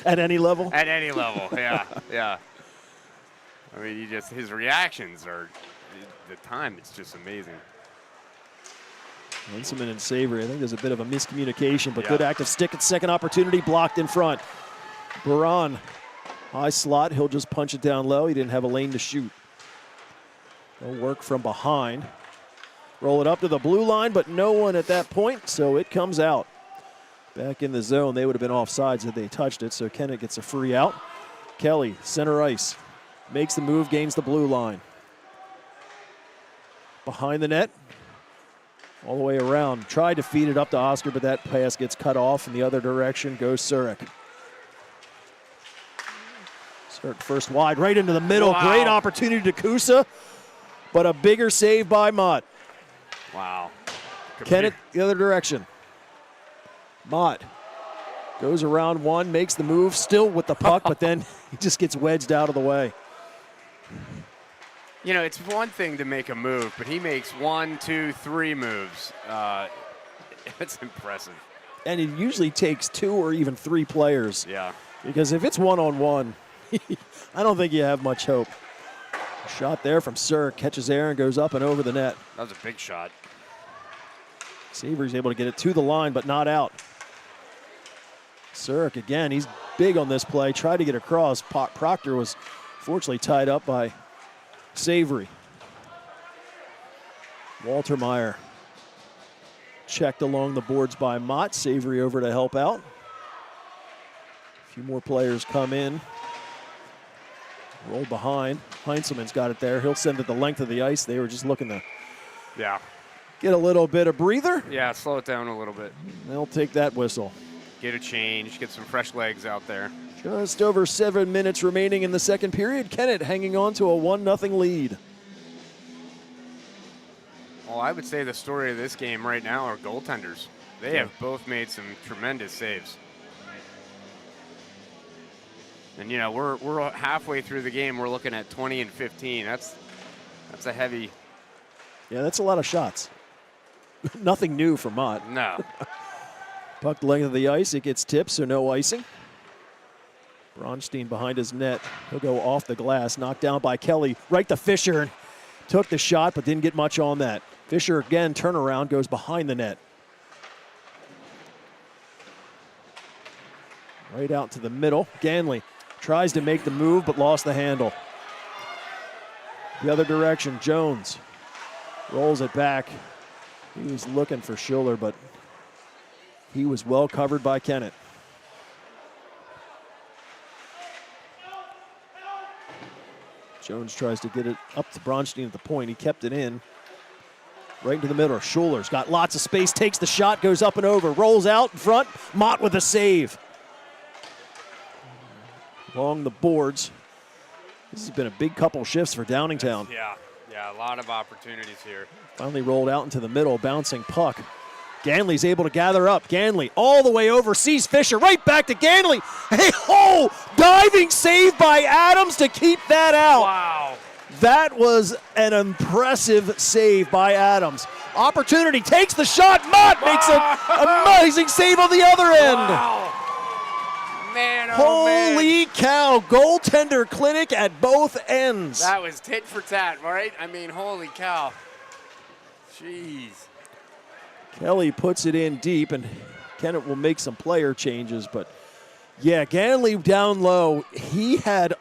At any level? At any level, yeah, yeah. I mean, his reactions are, the time, it's just amazing. Heinzelman and Savory, I think there's a bit of a miscommunication, but Yeah. good active stick at second opportunity, blocked in front. Baran, high slot, he'll just punch it down low. He didn't have a lane to shoot. They'll work from behind. Roll it up to the blue line, but no one at that point, so it comes out. Back in the zone, they would have been offsides had they touched it, so Kennett gets a free out. Kelly, center ice, makes the move, gains the blue line. Behind the net, all the way around. Tried to feed it up to Oscar, but that pass gets cut off. In the other direction goes Surik. Surik first wide, right into the middle. Wow. Great opportunity to Kusa, but a bigger save by Mott. Wow. Kennett the other direction. Mott goes around one, makes the move, still with the puck, but then he just gets wedged out of the way. You know, it's one thing to make a move, but he makes 1, 2, 3 moves. It's impressive. And it usually takes 2 or even 3 players. Yeah. Because if it's one-on-one, I don't think you have much hope. Shot there from Surik, catches air and goes up and over the net. That was a big shot. Savory's able to get it to the line, but not out. Surik again, he's big on this play, tried to get across. Proctor was fortunately tied up by Savory. Waltermeyer checked along the boards by Mott. Savory over to help out. A few more players come in. Roll behind. Heinzelman's got it there. He'll send it the length of the ice. They were just looking to get a little bit of breather. Yeah, slow it down a little bit. They'll take that whistle. Get a change, get some fresh legs out there. Just over 7 minutes remaining in the second period. Kennett hanging on to a 1-0 lead. Well, I would say the story of this game right now are goaltenders. They have both made some tremendous saves. And, you know, we're halfway through the game. We're looking at 20 and 15. That's a heavy. Yeah, that's a lot of shots. Nothing new for Mott. No. Puck the length of the ice. It gets tipped, so no icing. Bronstein behind his net. He'll go off the glass. Knocked down by Kelly. Right to Fisher. Took the shot, but didn't get much on that. Fisher again, turnaround, goes behind the net. Right out to the middle. Ganley tries to make the move, but lost the handle. The other direction, Jones rolls it back. He was looking for Schuller, but he was well covered by Kennett. Jones tries to get it up to Bronstein at the point. He kept it in. Right into the middle. Schuller's got lots of space, takes the shot, goes up and over, rolls out in front. Mott with a save. Along the boards. This has been a big couple shifts for Downingtown. Yeah, a lot of opportunities here. Finally rolled out into the middle, bouncing puck. Ganley's able to gather up. Ganley all the way over, sees Fisher, right back to Ganley. Hey, oh, diving save by Adams to keep that out. Wow. That was an impressive save by Adams. Opportunity, takes the shot. Mott makes an amazing save on the other end. Wow. Man, oh Holy cow, goaltender clinic at both ends. That was tit for tat, right? I mean, holy cow. Jeez. Kelly puts it in deep, and Kennett will make some player changes. But, yeah, Ganley down low. He had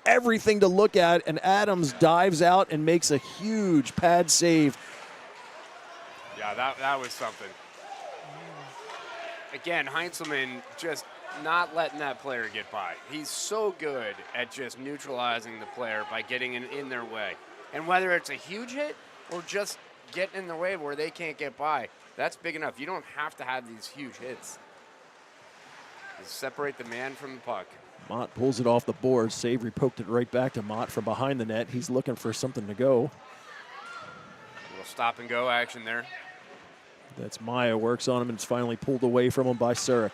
everything to look at, and Adams dives out and makes a huge pad save. Yeah, that was something. Again, Heinzelman just not letting that player get by. He's so good at just neutralizing the player by getting in their way. And whether it's a huge hit or just getting in the way where they can't get by, that's big enough. You don't have to have these huge hits. Just separate the man from the puck. Mott pulls it off the board. Savory poked it right back to Mott from behind the net. He's looking for something to go. A little stop and go action there. That's Maya works on him, and it's finally pulled away from him by Surik.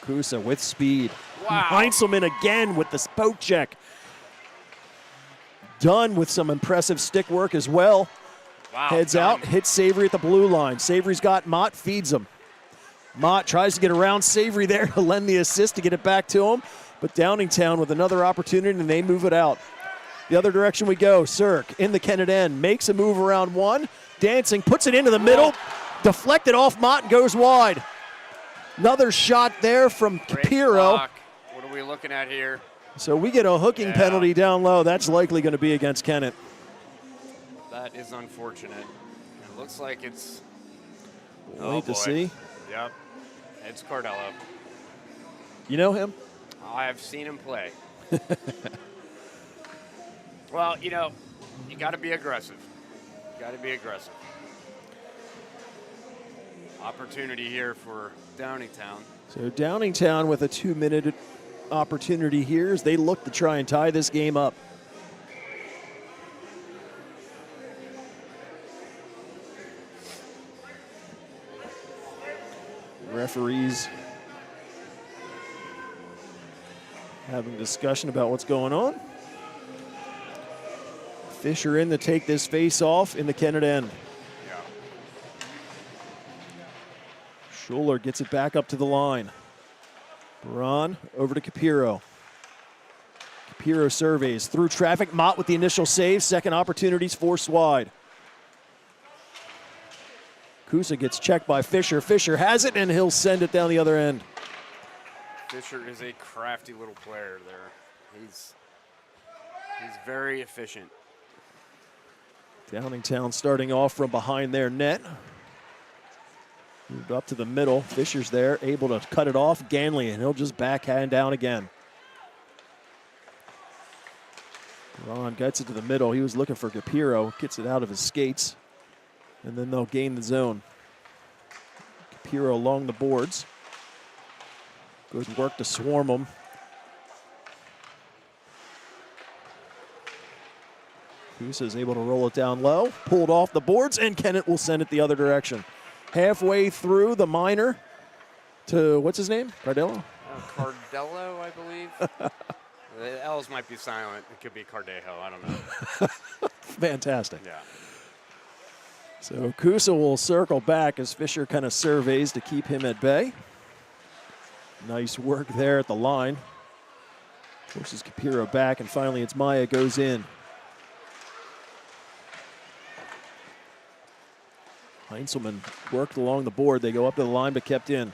Kusa with speed. Wow. Heinzelman again with the poke check. Dunn with some impressive stick work as well. Wow. Heads out, hits Savory at the blue line. Savory's got Mott, feeds him. Mott tries to get around Savory there to lend the assist to get it back to him. But Downingtown with another opportunity, and they move it out. The other direction we go. Surik in the Kennett end. Makes a move around one. Dancing, puts it into the middle. Deflected off Mott and goes wide. Another shot there from Capiro. What are we looking at here? So we get a hooking penalty down low. That's likely going to be against Kennett. That is unfortunate. It looks like it's... We'll wait to see. Yep. It's Cardello. You know him? I've seen him play. Well, you know, you got to be aggressive. Got to be aggressive. Opportunity here for Downingtown. So Downingtown with a 2-minute opportunity here as they look to try and tie this game up. Referees having a discussion about what's going on. Fisher in to take this face off in the Kennett end. Yeah. Schuller gets it back up to the line. Baran over to Capiro. Capiro surveys through traffic. Mott with the initial save. Second opportunities forced wide. Kusa gets checked by Fisher. Fisher has it, and he'll send it down the other end. Fisher is a crafty little player there. He's very efficient. Downingtown starting off from behind their net. Moved up to the middle. Fisher's there, able to cut it off. Ganley, and he'll just backhand down again. Ron gets it to the middle. He was looking for Capiro. Gets it out of his skates. And then they'll gain the zone. Capiro along the boards. Good work to swarm them. Kusa is able to roll it down low. Pulled off the boards, and Kennett will send it the other direction. Halfway through the minor to, what's his name? Cardello? Cardello, I believe. The L's might be silent. It could be Cardejo. I don't know. Fantastic. Yeah. So Kusa will circle back as Fisher kind of surveys to keep him at bay. Nice work there at the line. Forces Capiro back, and finally it's Maya goes in. Heinzelman worked along the board. They go up to the line, but kept in.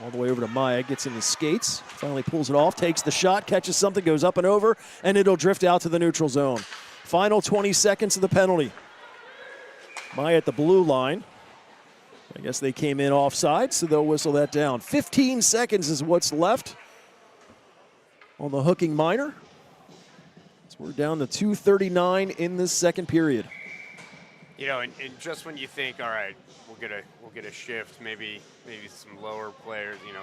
All the way over to Maya, gets in the skates, finally pulls it off, takes the shot, catches something, goes up and over, and it'll drift out to the neutral zone. Final 20 seconds of the penalty. Maya at the blue line. I guess they came in offside, so they'll whistle that down. 15 seconds is what's left on the hooking minor. So we're down to 2:39 in this second period. You know, and just when you think, all right, we'll get a shift, maybe some lower players, you know,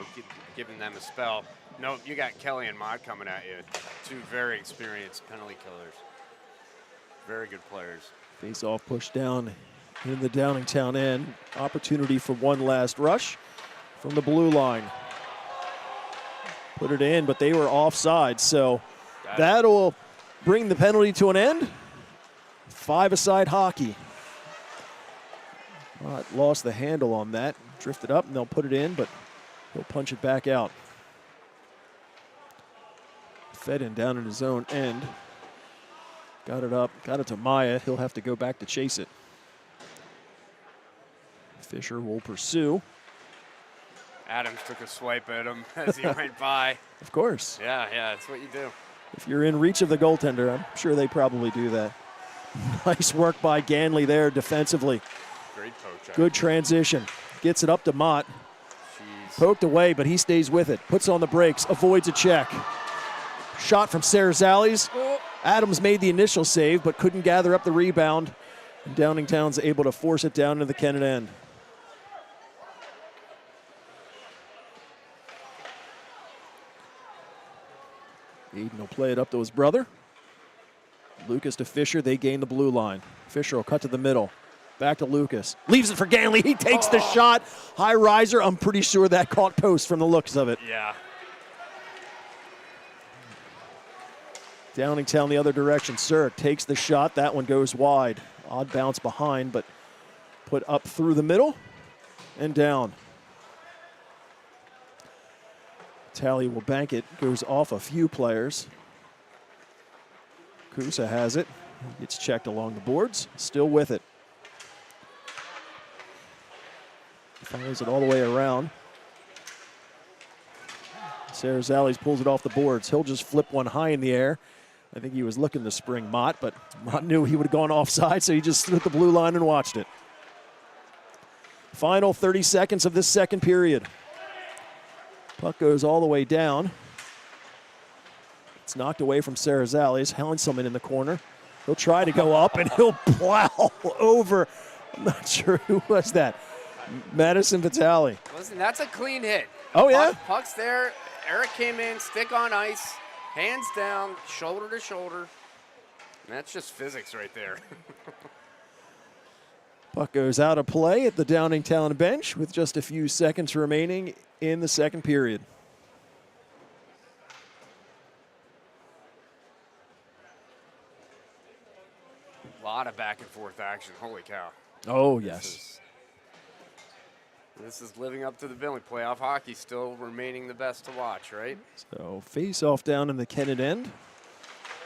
giving them a spell. No, you got Kelly and Mott coming at you. Two very experienced penalty killers. Very good players. Face off, push down in the Downingtown end. Opportunity for one last rush from the blue line. Put it in, but they were offside, so that'll bring the penalty to an end. Five-a-side hockey. Lost the handle on that. Drifted up, and they'll put it in, but he'll punch it back out. Fed in down in his own end. Got it up, got it to Maya. He'll have to go back to chase it. Fisher will pursue. Adams took a swipe at him as he went by. Of course. Yeah, that's what you do. If you're in reach of the goaltender, I'm sure they probably do that. Nice work by Ganley there defensively. Great poach. Good transition. Gets it up to Mott. Poked away, but he stays with it. Puts on the brakes, avoids a check. Shot from Sarazales. Adams made the initial save, but couldn't gather up the rebound. And Downingtown's able to force it down to the Kennett end. Aiden will play it up to his brother. Lucas to Fisher. They gain the blue line. Fisher will cut to the middle. Back to Lucas. Leaves it for Ganley. He takes the shot. High riser. I'm pretty sure that caught post from the looks of it. Yeah. Downingtown the other direction. Surk takes the shot. That one goes wide. Odd bounce behind, but put up through the middle and down. Tally will bank it. Goes off a few players. Kusa has it. Gets checked along the boards. Still with it. Follows it all the way around. Sarazales pulls it off the boards. He'll just flip one high in the air. I think he was looking to spring Mott, but Mott knew he would have gone offside, so he just stood at the blue line and watched it. Final 30 seconds of this second period. Puck goes all the way down. It's knocked away from Sarazales. Heinzelman in the corner. He'll try to go up, and he'll plow over. I'm not sure who was that. Madison Vitale. Listen, that's a clean hit. Oh, yeah? Puck's there. Eric came in, stick on ice, hands down, shoulder to shoulder. And that's just physics right there. Puck goes out of play at the Downingtown bench with just a few seconds remaining in the second period. A lot of back and forth action. Holy cow. Oh, yes. This is living up to the billing. Playoff hockey still remaining the best to watch, right? So face off down in the Kennett end.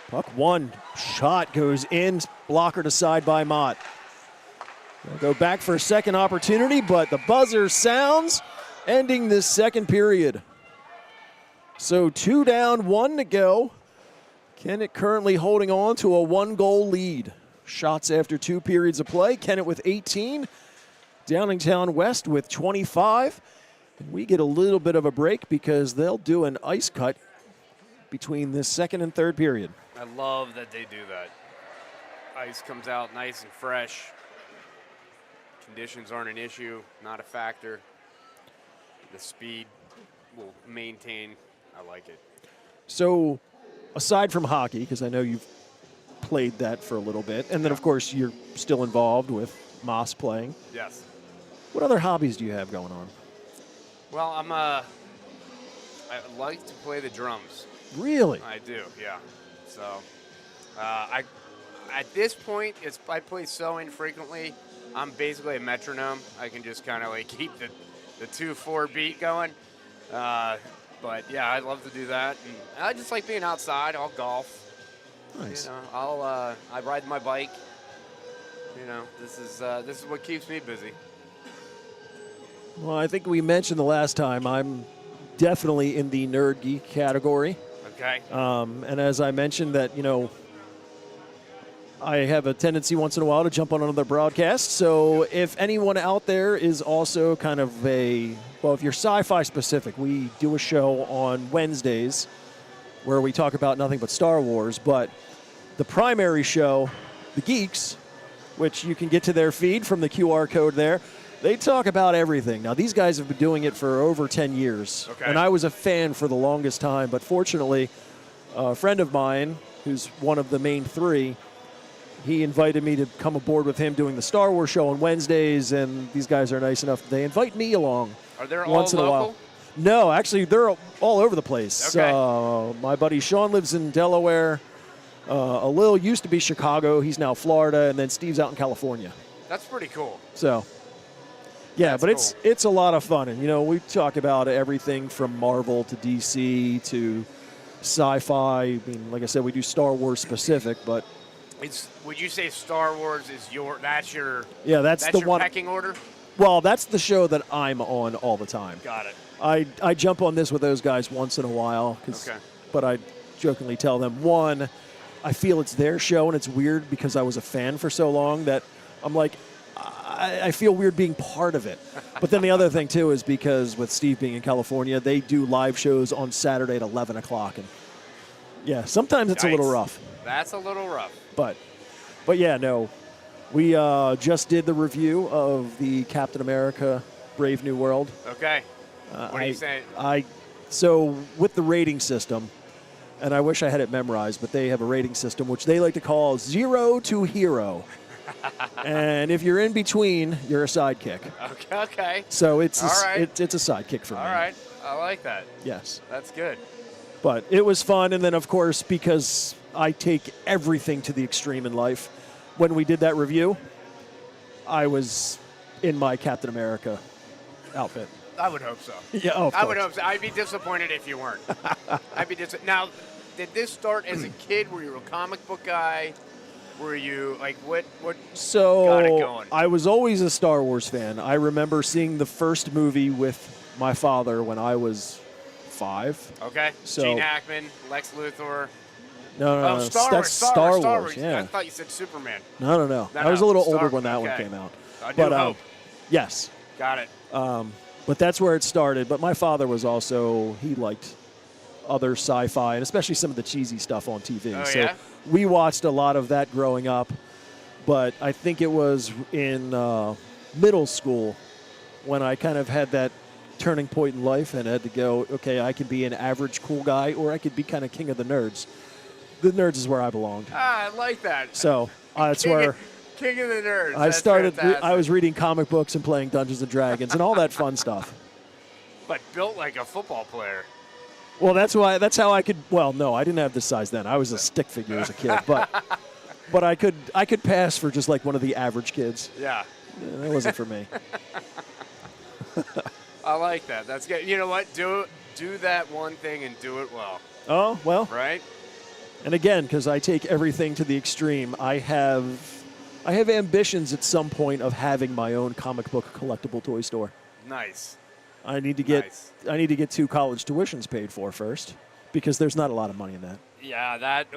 Puck one shot goes in, blockered aside by Mott. They'll go back for a second opportunity, but the buzzer sounds, ending this second period. So 2 down, 1 to go. Kennett currently holding on to a 1-goal lead. Shots after 2 periods of play. Kennett with 18. Downingtown West with 25. And we get a little bit of a break because they'll do an ice cut between this second and third period. I love that they do that. Ice comes out nice and fresh. Conditions aren't an issue, not a factor. The speed will maintain. I like it. So, aside from hockey, because I know you've played that for a little bit, and then, of course, you're still involved with Moss playing. Yes. What other hobbies do you have going on? Well, I like to play the drums. Really? I do, yeah. So, at this point, I play so infrequently. I'm basically a metronome. I can just kind of like keep the 2/4 beat going. But yeah, I love to do that. And I just like being outside. I'll golf. Nice. You know, I ride my bike. You know, this is what keeps me busy. Well, I think we mentioned the last time I'm definitely in the nerd geek category. Okay. And as I mentioned that, I have a tendency once in a while to jump on another broadcast. So if anyone out there is also kind of if you're sci-fi specific, we do a show on Wednesdays where we talk about nothing but Star Wars. But the primary show, The Geeks, which you can get to their feed from the QR code there, they talk about everything. Now, these guys have been doing it for over 10 years. Okay. And I was a fan for the longest time. But fortunately, a friend of mine, who's one of the main 3, he invited me to come aboard with him doing the Star Wars show on Wednesdays, and these guys are nice enough. They invite me along. Are they all once in a while. local? No, actually, they're all over the place. Okay. My buddy Sean lives in Delaware. Alil used to be Chicago. He's now Florida, and then Steve's out in California. That's pretty cool. So, yeah, That's but cool. it's a lot of fun. And, we talk about everything from Marvel to DC to sci-fi. I mean, like I said, we do Star Wars specific, but Would you say Star Wars is that's your that's the your one pecking order? Well, that's the show that I'm on all the time. Got it. I jump on this with those guys once in a while, but I jokingly tell them, one, I feel it's their show, and it's weird because I was a fan for so long that I'm like, I feel weird being part of it. But then the other thing, too, is because with Steve being in California, they do live shows on Saturday at 11 o'clock. And, yeah, sometimes it's a little rough. That's a little rough. But yeah, no. We just did the review of the Captain America Brave New World. Okay. What are you saying? So with the rating system, and I wish I had it memorized, but they have a rating system which they like to call 0 to hero. And if you're in between, you're a sidekick. Okay. So it's a sidekick for me. All right. I like that. Yes. That's good. But it was fun, and then, of course, because I take everything to the extreme in life, when we did that review, I was in my Captain America outfit. I would hope so. Yeah, I would hope so. I'd be disappointed if you weren't. I'd be disappointed. Now, did this start as a kid? Were you a comic book guy? Were you, like, what got it going? I was always a Star Wars fan. I remember seeing the first movie with my father when I was 5. Okay. So, Gene Hackman, Lex Luthor. No. Star Wars. Yeah. I thought you said Superman. No. I was a little older when that okay. one came out. I do hope. Yes. Got it. But that's where it started. But my father was also, he liked other sci-fi, and especially some of the cheesy stuff on TV. Oh, so yeah? we watched a lot of that growing up. But I think it was in middle school when I kind of had that turning point in life and had to go, okay, I could be an average cool guy, or I could be kind of king of the nerds. The nerds is where I belonged. I like that. So that's where King of the Nerds. I started. Fantastic. I was reading comic books and playing Dungeons and Dragons and all that fun stuff. But built like a football player. Well, that's how I could. Well, no, I didn't have this size then. I was a stick figure as a kid, but I could pass for just like one of the average kids. Yeah. That wasn't for me. I like that. That's good. You know what? Do that one thing and do it well. Oh, well. Right? And again, because I take everything to the extreme, I have I have ambitions at some point of having my own comic book collectible toy store. Nice. I need to get 2 college tuitions paid for first, because there's not a lot of money in that. Yeah, that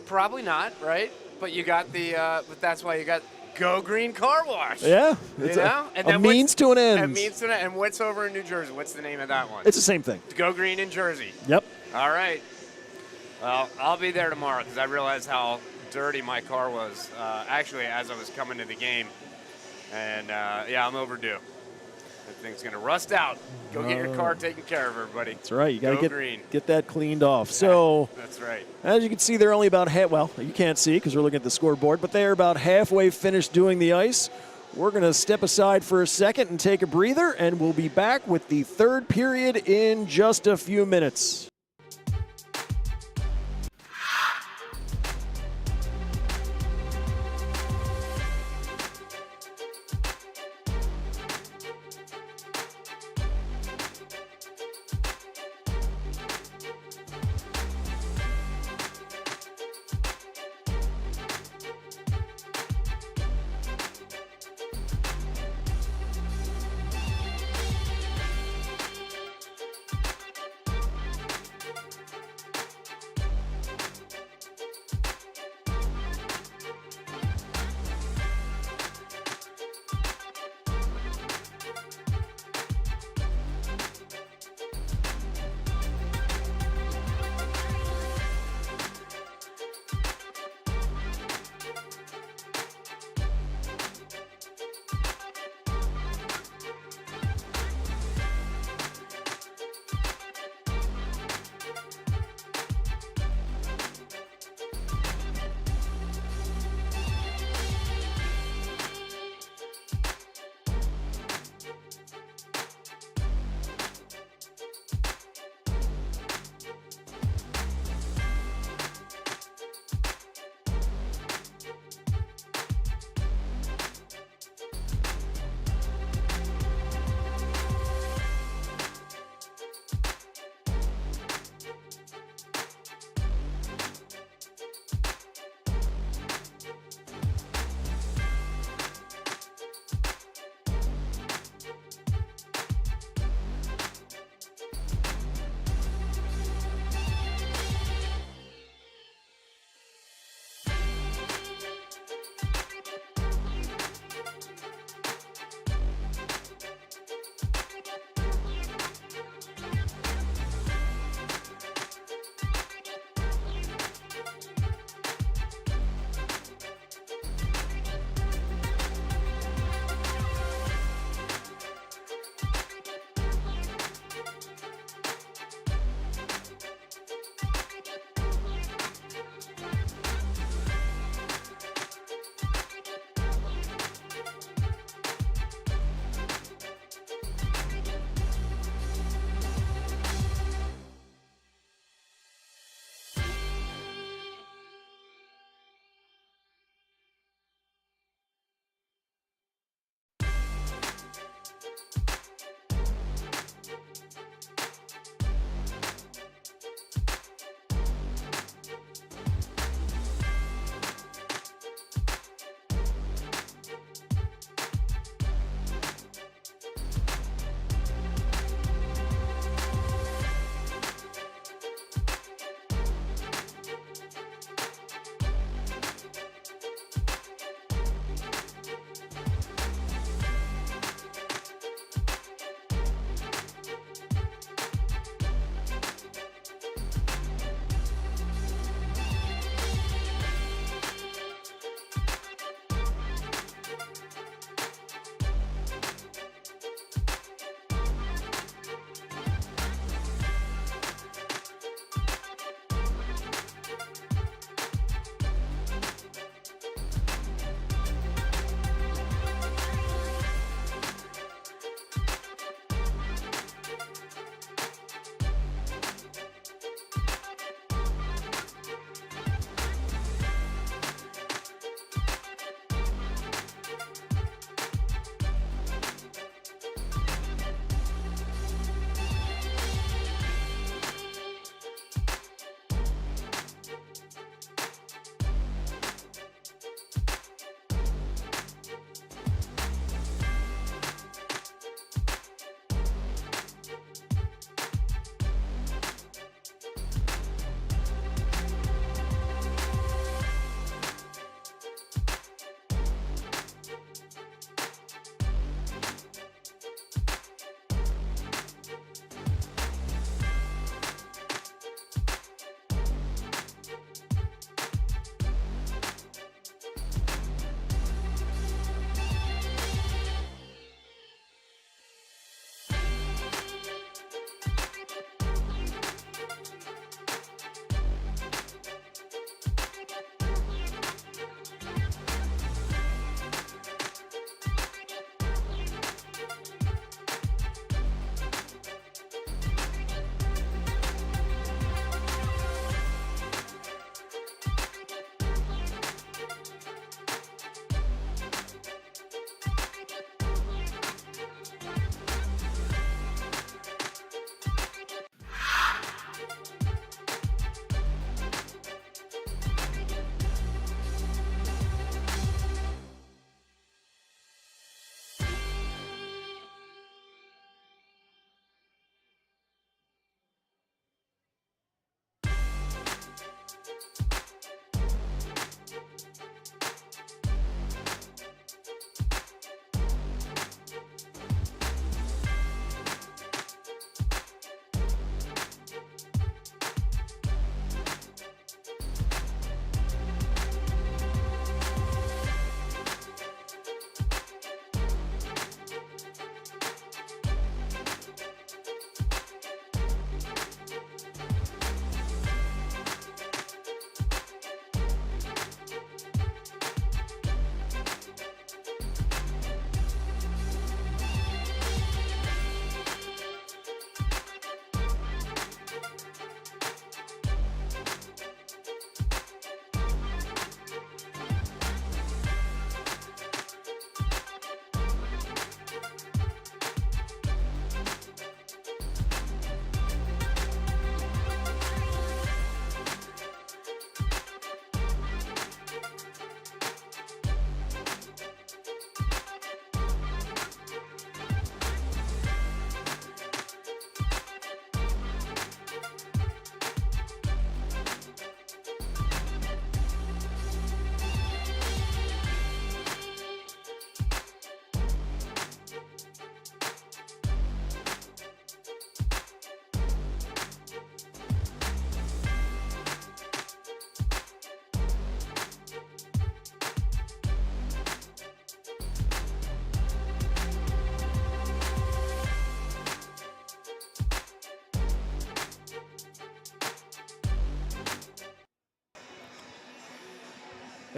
probably not, right? But you got the. But that's why you got Go Green Car Wash. Yeah, It's a means to an end. A means to an end. And what's over in New Jersey? What's the name of that one? It's the same thing. Go Green in Jersey. Yep. All right. Well, I'll be there tomorrow because I realized how dirty my car was. Actually, as I was coming to the game, and yeah, I'm overdue. That thing's gonna rust out. Go get your car taken care of, everybody. That's right. You got to get that cleaned off. So that's right. As you can see, they're only about well, you can't see because we're looking at the scoreboard, but they're about halfway finished doing the ice. We're going to step aside for a second and take a breather, and we'll be back with the 3rd period in just a few minutes.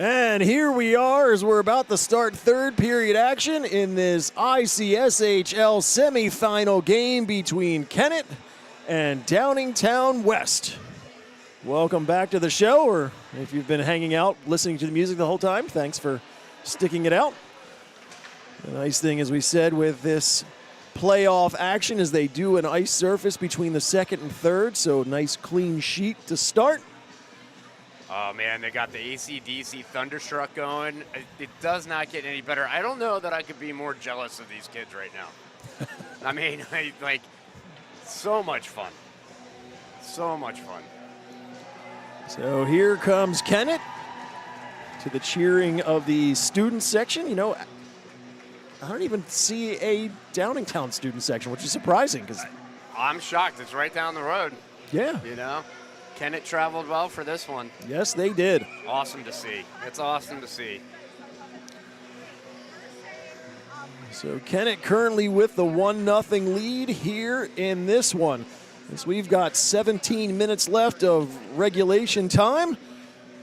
And here we are as we're about to start third period action in this ICSHL semifinal game between Kennett and Downingtown West. Welcome back to the show, or if you've been hanging out listening to the music the whole time, thanks for sticking it out. The nice thing, as we said, with this playoff action is they do an ice surface between the second and third, so nice clean sheet to start. Oh, man, they got the AC/DC Thunderstruck going. It does not get any better. I don't know that I could be more jealous of these kids right now. I mean, like, so much fun. So much fun. So here comes Kennett to the cheering of the student section. You know, I don't even see a Downingtown student section, which is surprising because I'm shocked. It's right down the road. Yeah. You know? Kennett traveled well for this one. Yes, they did. Awesome to see. It's awesome to see. So Kennett currently with the 1-0 lead here in this one. As we've got 17 minutes left of regulation time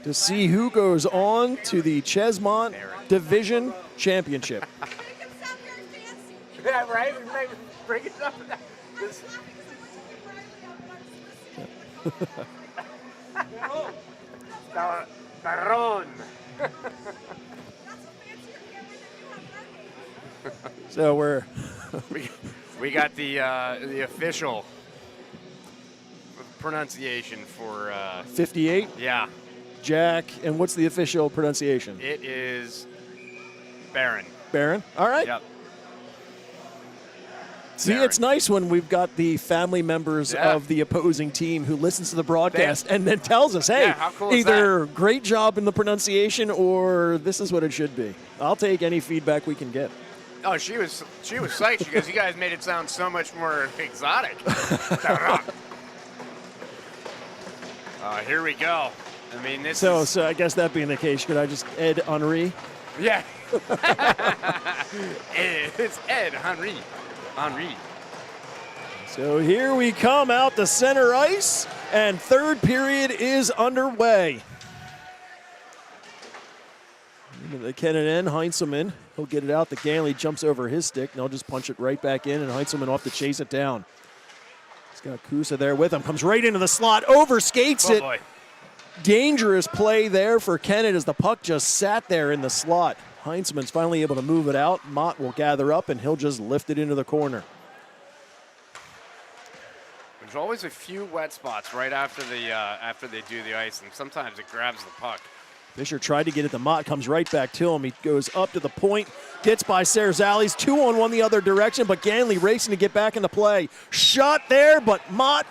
to see who goes on to the Ches-mont Division Championship. Yeah, right? Bring it up. Baron. So we got the official pronunciation for 58. Yeah. Jack, and what's the official pronunciation? It is Baron. Baron. All right. Yep. See, Baron. It's nice when we've got the family members of the opposing team who listens to the broadcast and then tells us, hey, how cool is either great job in the pronunciation or this is what it should be. I'll take any feedback we can get. Oh, she was psyched because you guys made it sound so much more exotic. Here we go. I mean, this so, is... So I guess that being the case, could I just Ed Henry? Yeah. It's Ed Henry. Henry. So here we come out to center ice, and third period is underway. Into the Kennett end, Heinzelman. He'll get it out. The Ganley jumps over his stick, and he'll just punch it right back in, and Heinzelman off to chase it down. He's got Kusa there with him. Comes right into the slot, overskates it. Boy. Dangerous play there for Kennett as the puck just sat there in the slot. Heinzelman's finally able to move it out. Mott will gather up, and he'll just lift it into the corner. There's always a few wet spots right after they do the ice, and sometimes it grabs the puck. Fisher tried to get it to Mott, comes right back to him. He goes up to the point, gets by Serzales, 2-on-1 the other direction, but Ganley racing to get back into play. Shot there, but Mott,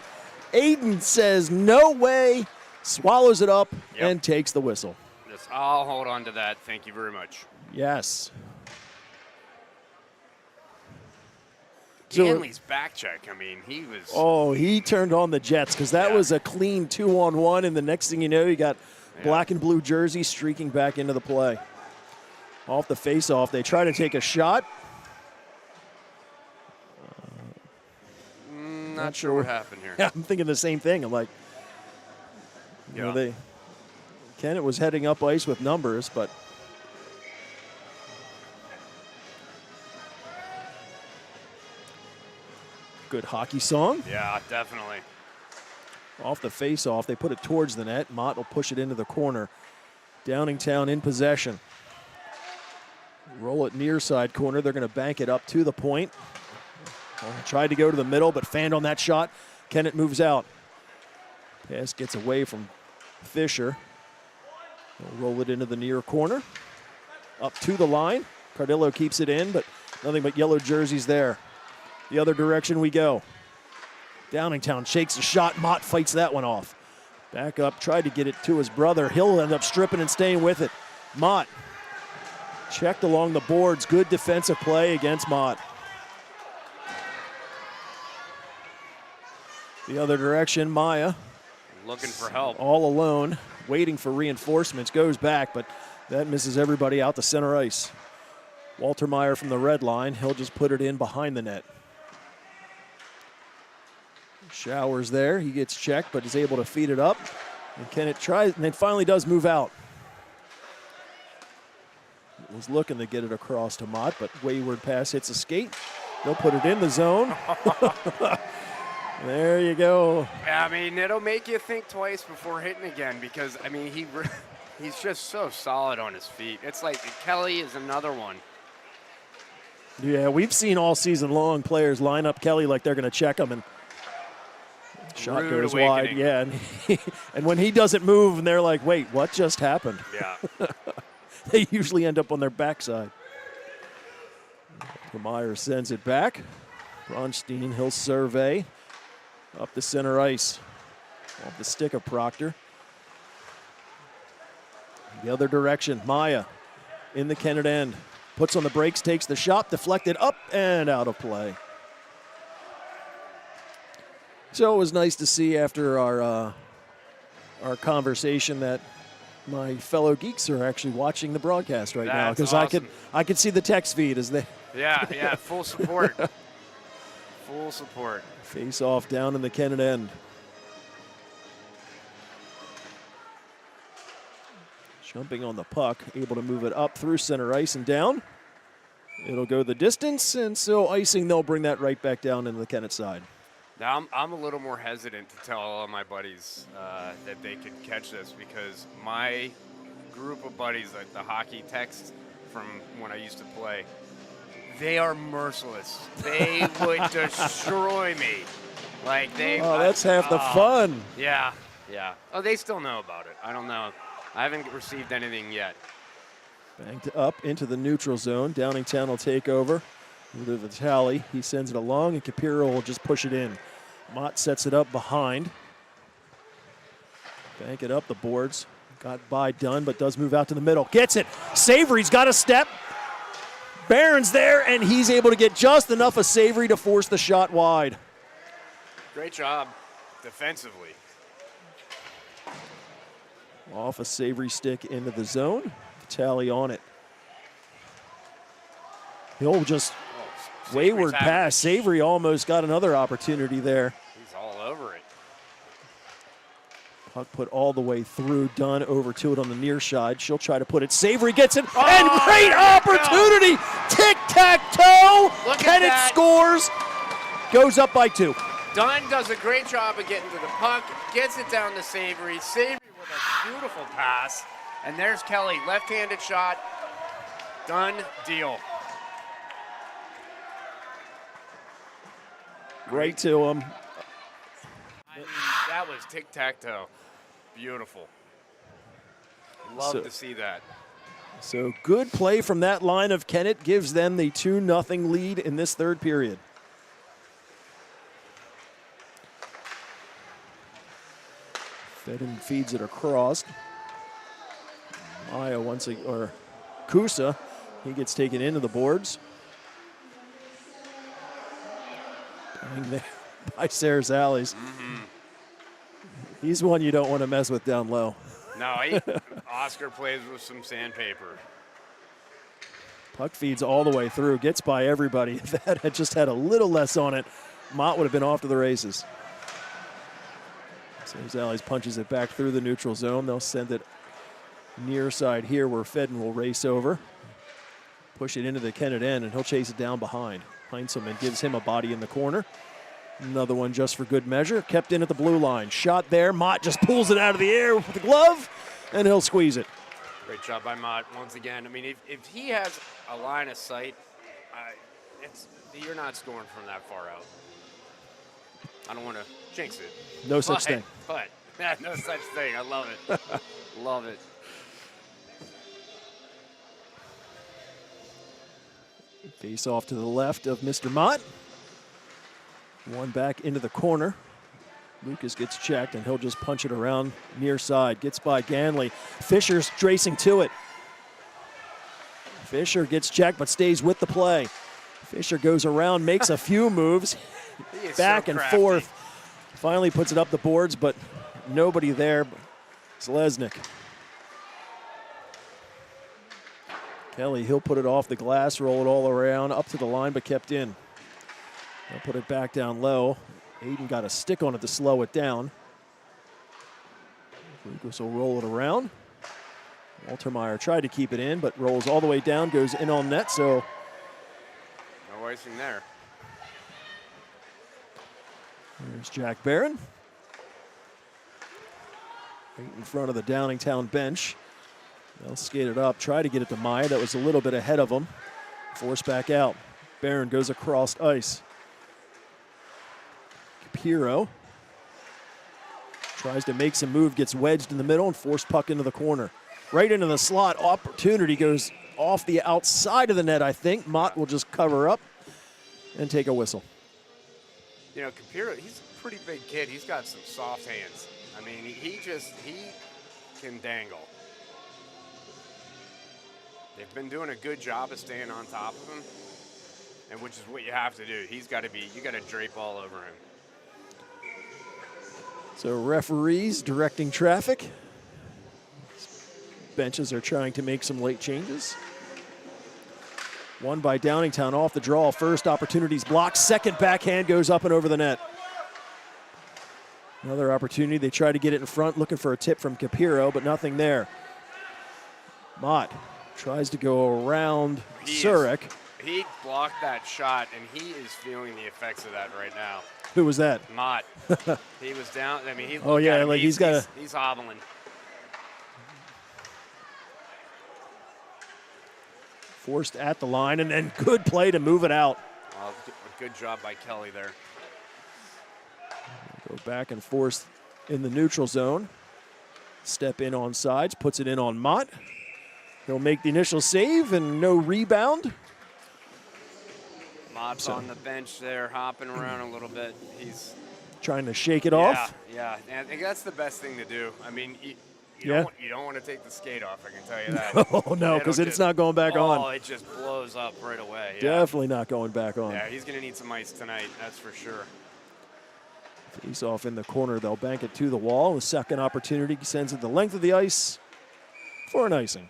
Aiden says no way, swallows it up and takes the whistle. Yes, I'll hold on to that. Thank you very much. Yes. Ganley's back check, I mean, he was... Oh, he turned on the Jets because that was a clean 2-on-1, and the next thing you know, you got black and blue jersey streaking back into the play. Off the face-off, they try to take a shot. Not sure what happened here. Yeah, I'm thinking the same thing. I'm like, you know, Kennett was heading up ice with numbers, but good hockey song. Yeah, definitely. Off the face-off, they put it towards the net. Mott will push it into the corner. Downingtown in possession. Roll it near side corner. They're going to bank it up to the point. Tried to go to the middle, but fanned on that shot. Kennett moves out. Pass gets away from Fisher. They'll roll it into the near corner. Up to the line. Cardillo keeps it in, but nothing but yellow jerseys there. The other direction we go. Downingtown shakes a shot. Mott fights that one off. Back up, tried to get it to his brother. He'll end up stripping and staying with it. Mott checked along the boards. Good defensive play against Mott. The other direction, Maya. Looking for help. All alone, waiting for reinforcements. Goes back, but that misses everybody out to center ice. Walter Meyer from the red line. He'll just put it in behind the net. Showers there. He gets checked, but is able to feed it up. And Kennett tries, and then finally does move out. Was looking to get it across to Mott, but wayward pass hits a skate. They'll put it in the zone. There you go. I mean, it'll make you think twice before hitting again because, I mean, he's just so solid on his feet. It's like Kelly is another one. Yeah, we've seen all season long players line up Kelly like they're going to check him, and shot Rude goes awakening. wide. Yeah, and when he doesn't move, and they're like, wait, what just happened? Yeah. They usually end up on their backside. Myers sends it back. Bronstein, he'll survey up the center ice. Off the stick of Proctor. The other direction, Maya in the Kennett end. Puts on the brakes, takes the shot, deflected up and out of play. So it was nice to see after our conversation that my fellow geeks are actually watching the broadcast right now, because awesome. I could see the text feed as they Yeah, full support. Full support. face off down in the Kennett end. Jumping on the puck, able to move it up through center ice and down. It'll go the distance, and so icing, they'll bring that right back down into the Kennett side. Now, I'm a little more hesitant to tell all of my buddies that they could catch this because my group of buddies, like the hockey text from when I used to play, they are merciless. They would destroy me. Like they. Oh, that's half the fun. Yeah. Oh, they still know about it. I don't know. I haven't received anything yet. Banked up into the neutral zone. Downingtown will take over. With the tally, he sends it along, and Capiro will just push it in. Mott sets it up behind. Bank it up the boards. Got by Dunn, but does move out to the middle. Gets it. Savory's got a step. Barron's there, and he's able to get just enough of Savory to force the shot wide. Great job defensively. Off a Savory stick into the zone. Tally on it. He'll just wayward pass. Savory almost got another opportunity there. He's all over it. Puck put all the way through. Dunn over to it on the near side. She'll try to put it. Savory gets it. And great opportunity. Tic-tac-toe. Kennett scores. Goes up by 2. Dunn does a great job of getting to the puck. Gets it down to Savory. Savory with a beautiful pass. And there's Kelly. Left-handed shot. Done deal. Right to him. I mean, that was tic-tac-toe. Beautiful. Love to see that. So good play from that line of Kennett gives them the 2-0 lead in this third period. Fedden feeds it across. Maya or Kusa, he gets taken into the boards. Down there by Sarah's Alleys. He's one you don't want to mess with down low. No, Oscar plays with some sandpaper. Puck feeds all the way through, gets by everybody. If that had just had a little less on it, Mott would have been off to the races. Sarah's Alleys punches it back through the neutral zone. They'll send it near side here where Fedden will race over. Push it into the Kennett end, and he'll chase it down behind. Heinzelman gives him a body in the corner. Another one just for good measure. Kept in at the blue line. Shot there. Mott just pulls it out of the air with the glove, and he'll squeeze it. Great job by Mott once again. I mean, if he has a line of sight, you're not scoring from that far out. I don't want to jinx it. No such thing. But no such thing. I love it. Love it. Face off to the left of Mr. Mott. One back into the corner. Lucas gets checked, and he'll just punch it around near side. Gets by Ganley. Fisher's racing to it. Fisher gets checked, but stays with the play. Fisher goes around, makes a few moves. Back and forth. Finally puts it up the boards, but nobody there. Selesnik. Kelly, he'll put it off the glass, roll it all around, up to the line, but kept in. They'll put it back down low. Aiden got a stick on it to slow it down. Lucas will roll it around. Altermeyer tried to keep it in, but rolls all the way down, goes in on net, so. No icing there. There's Jack Barron. Right in front of the Downingtown bench. They'll skate it up, try to get it to Maya. That was a little bit ahead of him. Forced back out. Barron goes across ice. Capiro tries to make some move, gets wedged in the middle and forced puck into the corner. Right into the slot. Opportunity goes off the outside of the net, I think. Mott will just cover up and take a whistle. You know, Capiro, he's a pretty big kid. He's got some soft hands. I mean, he can dangle. They've been doing a good job of staying on top of him, and which is what you have to do. You got to drape all over him. So referees directing traffic. Benches are trying to make some late changes. One by Downingtown off the draw. First opportunity's blocked. Second backhand goes up and over the net. Another opportunity. They try to get it in front, looking for a tip from Capiro, but nothing there. Mott tries to go around Surek. He blocked that shot, and he is feeling the effects of that right now. Who was that? Mott. He was down. I mean, oh yeah, like he's hobbling. Forced at the line, and then good play to move it out. Well, good job by Kelly there. Go back and forth in the neutral zone. Step in on sides, puts it in on Mott. He'll make the initial save and no rebound. Mott's on the bench there, hopping around a little bit. He's trying to shake it off. Yeah, and I think that's the best thing to do. I mean, you don't want to take the skate off, I can tell you that. Oh, no, because it's not going back on. Oh, it just blows up right away. Yeah. Definitely not going back on. Yeah, he's going to need some ice tonight, that's for sure. Face off in the corner. They'll bank it to the wall. The second opportunity sends it the length of the ice for an icing.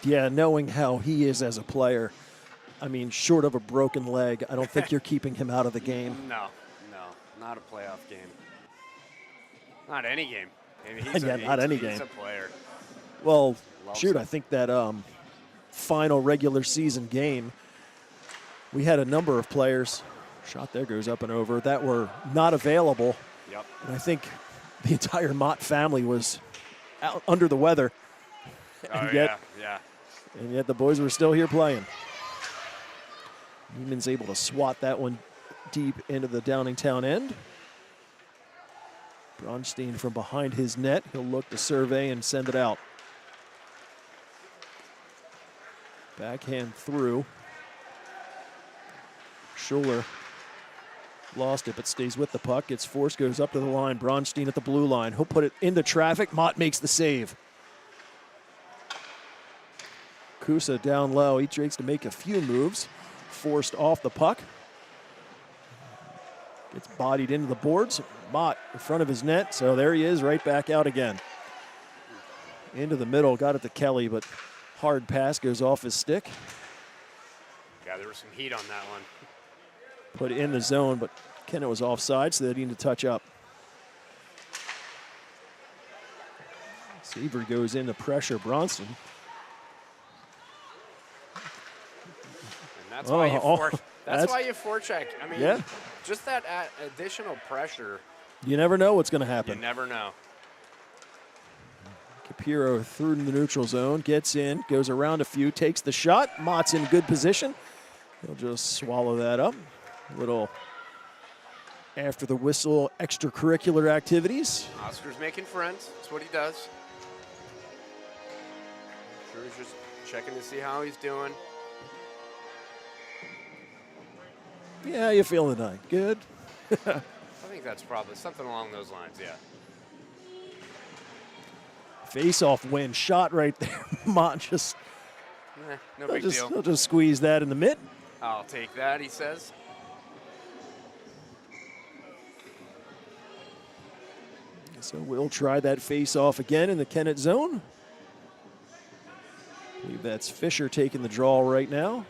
Yeah, knowing how he is as a player, I mean, short of a broken leg, I don't think you're keeping him out of the game. No, not a playoff game. Not any game. I mean, not any game. He's a player. Well, I think that final regular season game, we had a number of players, shot there goes up and over, that were not available. Yep. And I think the entire Mott family was out under the weather. Yeah. And yet the boys were still here playing. Neiman's able to swat that one deep into the Downingtown end. Bronstein from behind his net. He'll look to survey and send it out. Backhand through. Schuler lost it, but stays with the puck. Gets forced, goes up to the line. Bronstein at the blue line. He'll put it into traffic. Mott makes the save. Kusa down low. He tries to make a few moves. Forced off the puck. Gets bodied into the boards. Mott in front of his net. So there he is, right back out again. Into the middle. Got it to Kelly, but hard pass goes off his stick. Yeah, there was some heat on that one. Put it in the zone, but Kennett was offside, so they need to touch up. Seaver goes in to pressure Bronson. That's why you forecheck. I mean, just that additional pressure. You never know what's going to happen. You never know. Capiro through in the neutral zone, gets in, goes around a few, takes the shot. Mott's in good position. He'll just swallow that up. A little after the whistle extracurricular activities. Oscar's making friends. That's what he does. I'm sure he's just checking to see how he's doing. Yeah, you feeling tonight? Good? I think that's probably something along those lines, yeah. Face-off win, shot right there. Mott just, no big deal. He'll just squeeze that in the mitt. I'll take that, he says. So we'll try that face-off again in the Kennett zone. I believe that's Fisher taking the draw right now.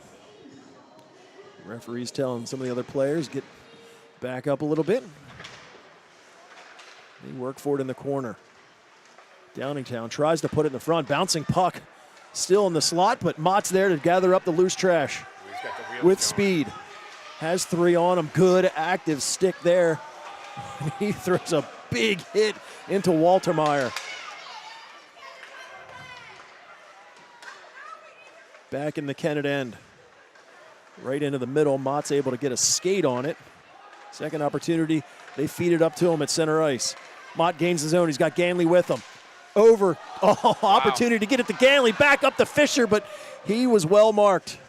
Referee's telling some of the other players, get back up a little bit. They work for it in the corner. Downingtown tries to put it in the front. Bouncing puck still in the slot, but Mott's there to gather up the loose trash with speed. Has 3 on him. Good active stick there. He throws a big hit into Waltermeyer. Back in the Kennett end. Right into the middle. Mott's able to get a skate on it. Second opportunity. They feed it up to him at center ice. Mott gains his own. He's got Ganley with him. Over. Oh, wow. Opportunity to get it to Ganley. Back up to Fisher, but he was well marked.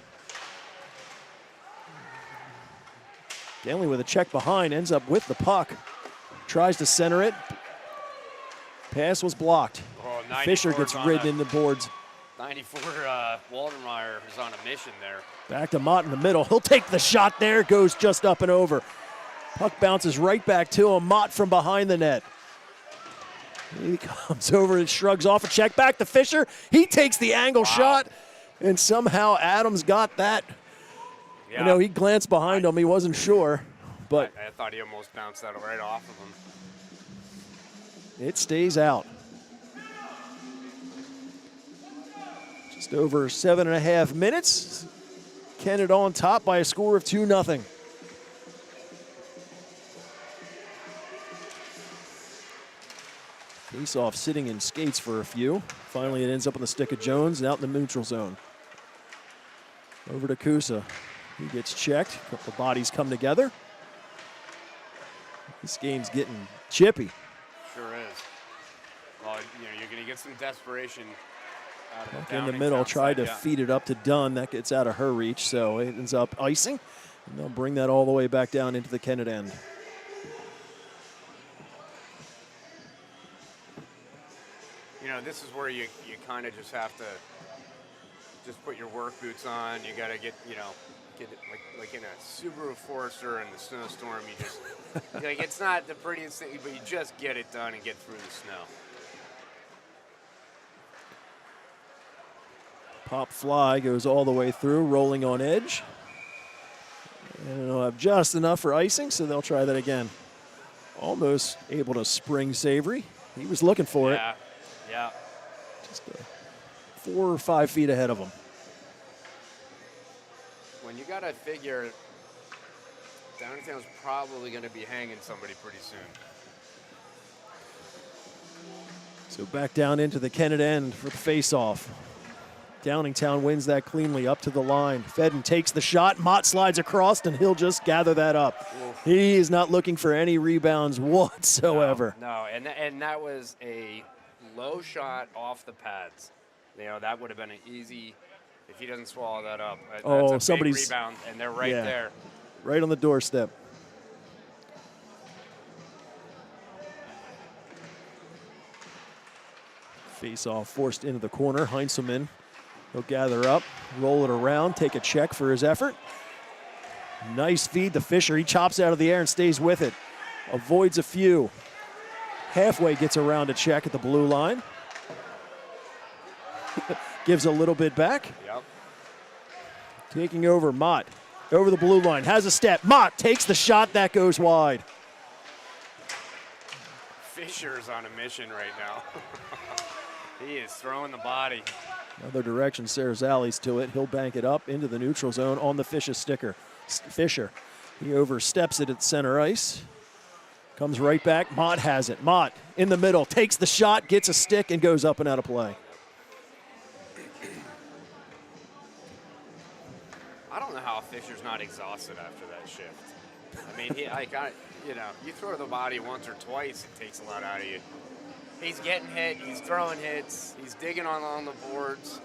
Ganley with a check behind. Ends up with the puck. Tries to center it. Pass was blocked. Oh, Fisher gets ridden in the boards. 94 Waltermeyer is on a mission there. Back to Mott in the middle. He'll take the shot there. Goes just up and over. Puck bounces right back to him. Mott from behind the net. He comes over and shrugs off a check. Back to Fisher. He takes the angle shot, and somehow Adams got that. Yeah. You know, he glanced behind him. He wasn't sure, but I thought he almost bounced that right off of him. it stays out. Just over 7.5 minutes. Kennett on top by a score of 2-0. Face-off sitting in skates for a few. Finally, it ends up on the stick of Jones and out in the neutral zone. Over to Kusa. He gets checked. A couple bodies come together. This game's getting chippy. Sure is. Well, you know, you're going to get some desperation out of in the middle, tried to feed it up to Dunn. That gets out of her reach, so it ends up icing. And they'll bring that all the way back down into the Kennett end. You know, this is where you kind of just have to just put your work boots on. You got to get it like in a Subaru Forester in the snowstorm. You just like, it's not the prettiest thing, but you just get it done and get through the snow. Pop fly goes all the way through, rolling on edge. And it'll have just enough for icing, so they'll try that again. Almost able to spring Savory. He was looking for it. Yeah. Just 4 or 5 feet ahead of him. When you got to figure Downingtown's probably going to be hanging somebody pretty soon. So back down into the Kennett end for the face-off. Downingtown wins that cleanly up to the line. Fedden takes the shot. Mott slides across, and he'll just gather that up. Oof. He is not looking for any rebounds whatsoever. No, and that was a low shot off the pads. You know, that would have been an easy, if he doesn't swallow that up. That's a somebody's big rebound, and they're right there. Right on the doorstep. Face-off forced into the corner. Heinzelman. He'll gather up, roll it around, take a check for his effort. Nice feed to Fisher. He chops out of the air and stays with it. Avoids a few. Halfway gets around a check at the blue line. Gives a little bit back. Yep. Taking over Mott. Over the blue line. Has a step. Mott takes the shot. That goes wide. Fisher's on a mission right now. He is throwing the body. Another direction, Sarazali's to it. He'll bank it up into the neutral zone on the Fisher sticker. Fisher, he oversteps it at center ice. Comes right back. Mott has it. Mott in the middle, takes the shot, gets a stick, and goes up and out of play. I don't know how Fisher's not exhausted after that shift. I mean, you throw the body once or twice, it takes a lot out of you. He's getting hit. He's throwing hits. He's digging on the boards.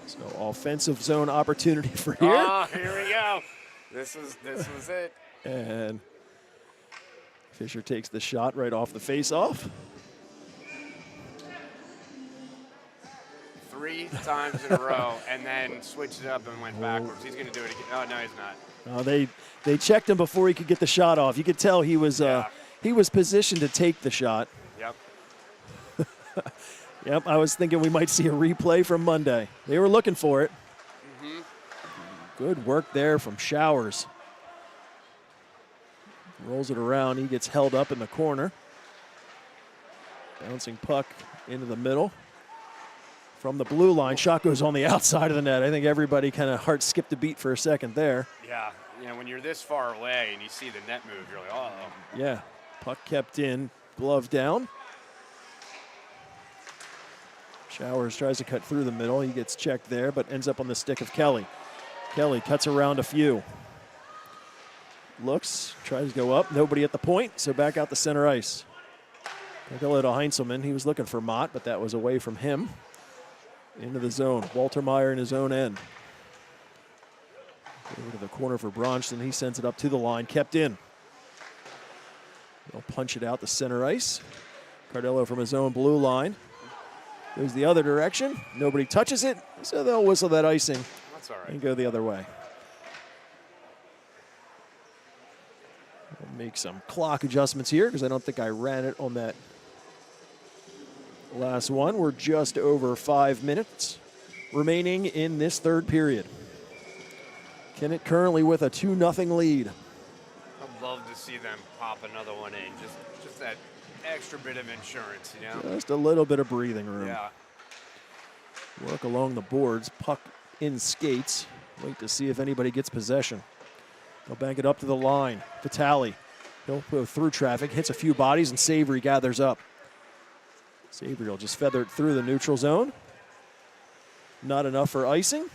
So offensive zone opportunity for here. Oh, here we go. This was it. And Fisher takes the shot right off the face-off. 3 times in a row, and then switched it up and went backwards. He's going to do it again. Oh, no, he's not. They checked him before he could get the shot off. You could tell he was positioned to take the shot. Yep. Yep, I was thinking we might see a replay from Monday. They were looking for it. Mm-hmm. Good work there from Showers. Rolls it around. He gets held up in the corner. Bouncing puck into the middle. From the blue line, shot goes on the outside of the net. I think everybody kind of heart skipped a beat for a second there. Yeah, when you're this far away and you see the net move, you're like, uh-oh. Yeah, puck kept in, glove down. Showers tries to cut through the middle. He gets checked there, but ends up on the stick of Kelly. Kelly cuts around a few. Looks, tries to go up. Nobody at the point, so back out the center ice. Take a little Heinzelman. He was looking for Mott, but that was away from him. Into the zone. Walter Meyer in his own end. Over to the corner for Bronston. He sends it up to the line. Kept in. They'll punch it out the center ice. Cardello from his own blue line. Goes the other direction. Nobody touches it, so they'll whistle that icing. That's all right. And go the other way. I'll make some clock adjustments here because I don't think I ran it on that last one. We're just over 5 minutes remaining in this third period. Kennett currently with a 2-0 lead. I'd love to see them pop another one in. Just that extra bit of insurance, Just a little bit of breathing room. Yeah. Work along the boards. Puck in skates. Wait to see if anybody gets possession. They'll bank it up to the line. Vitale. He'll go through traffic, hits a few bodies, and Savory gathers up. Savory will just feather it through the neutral zone. Not enough for icing.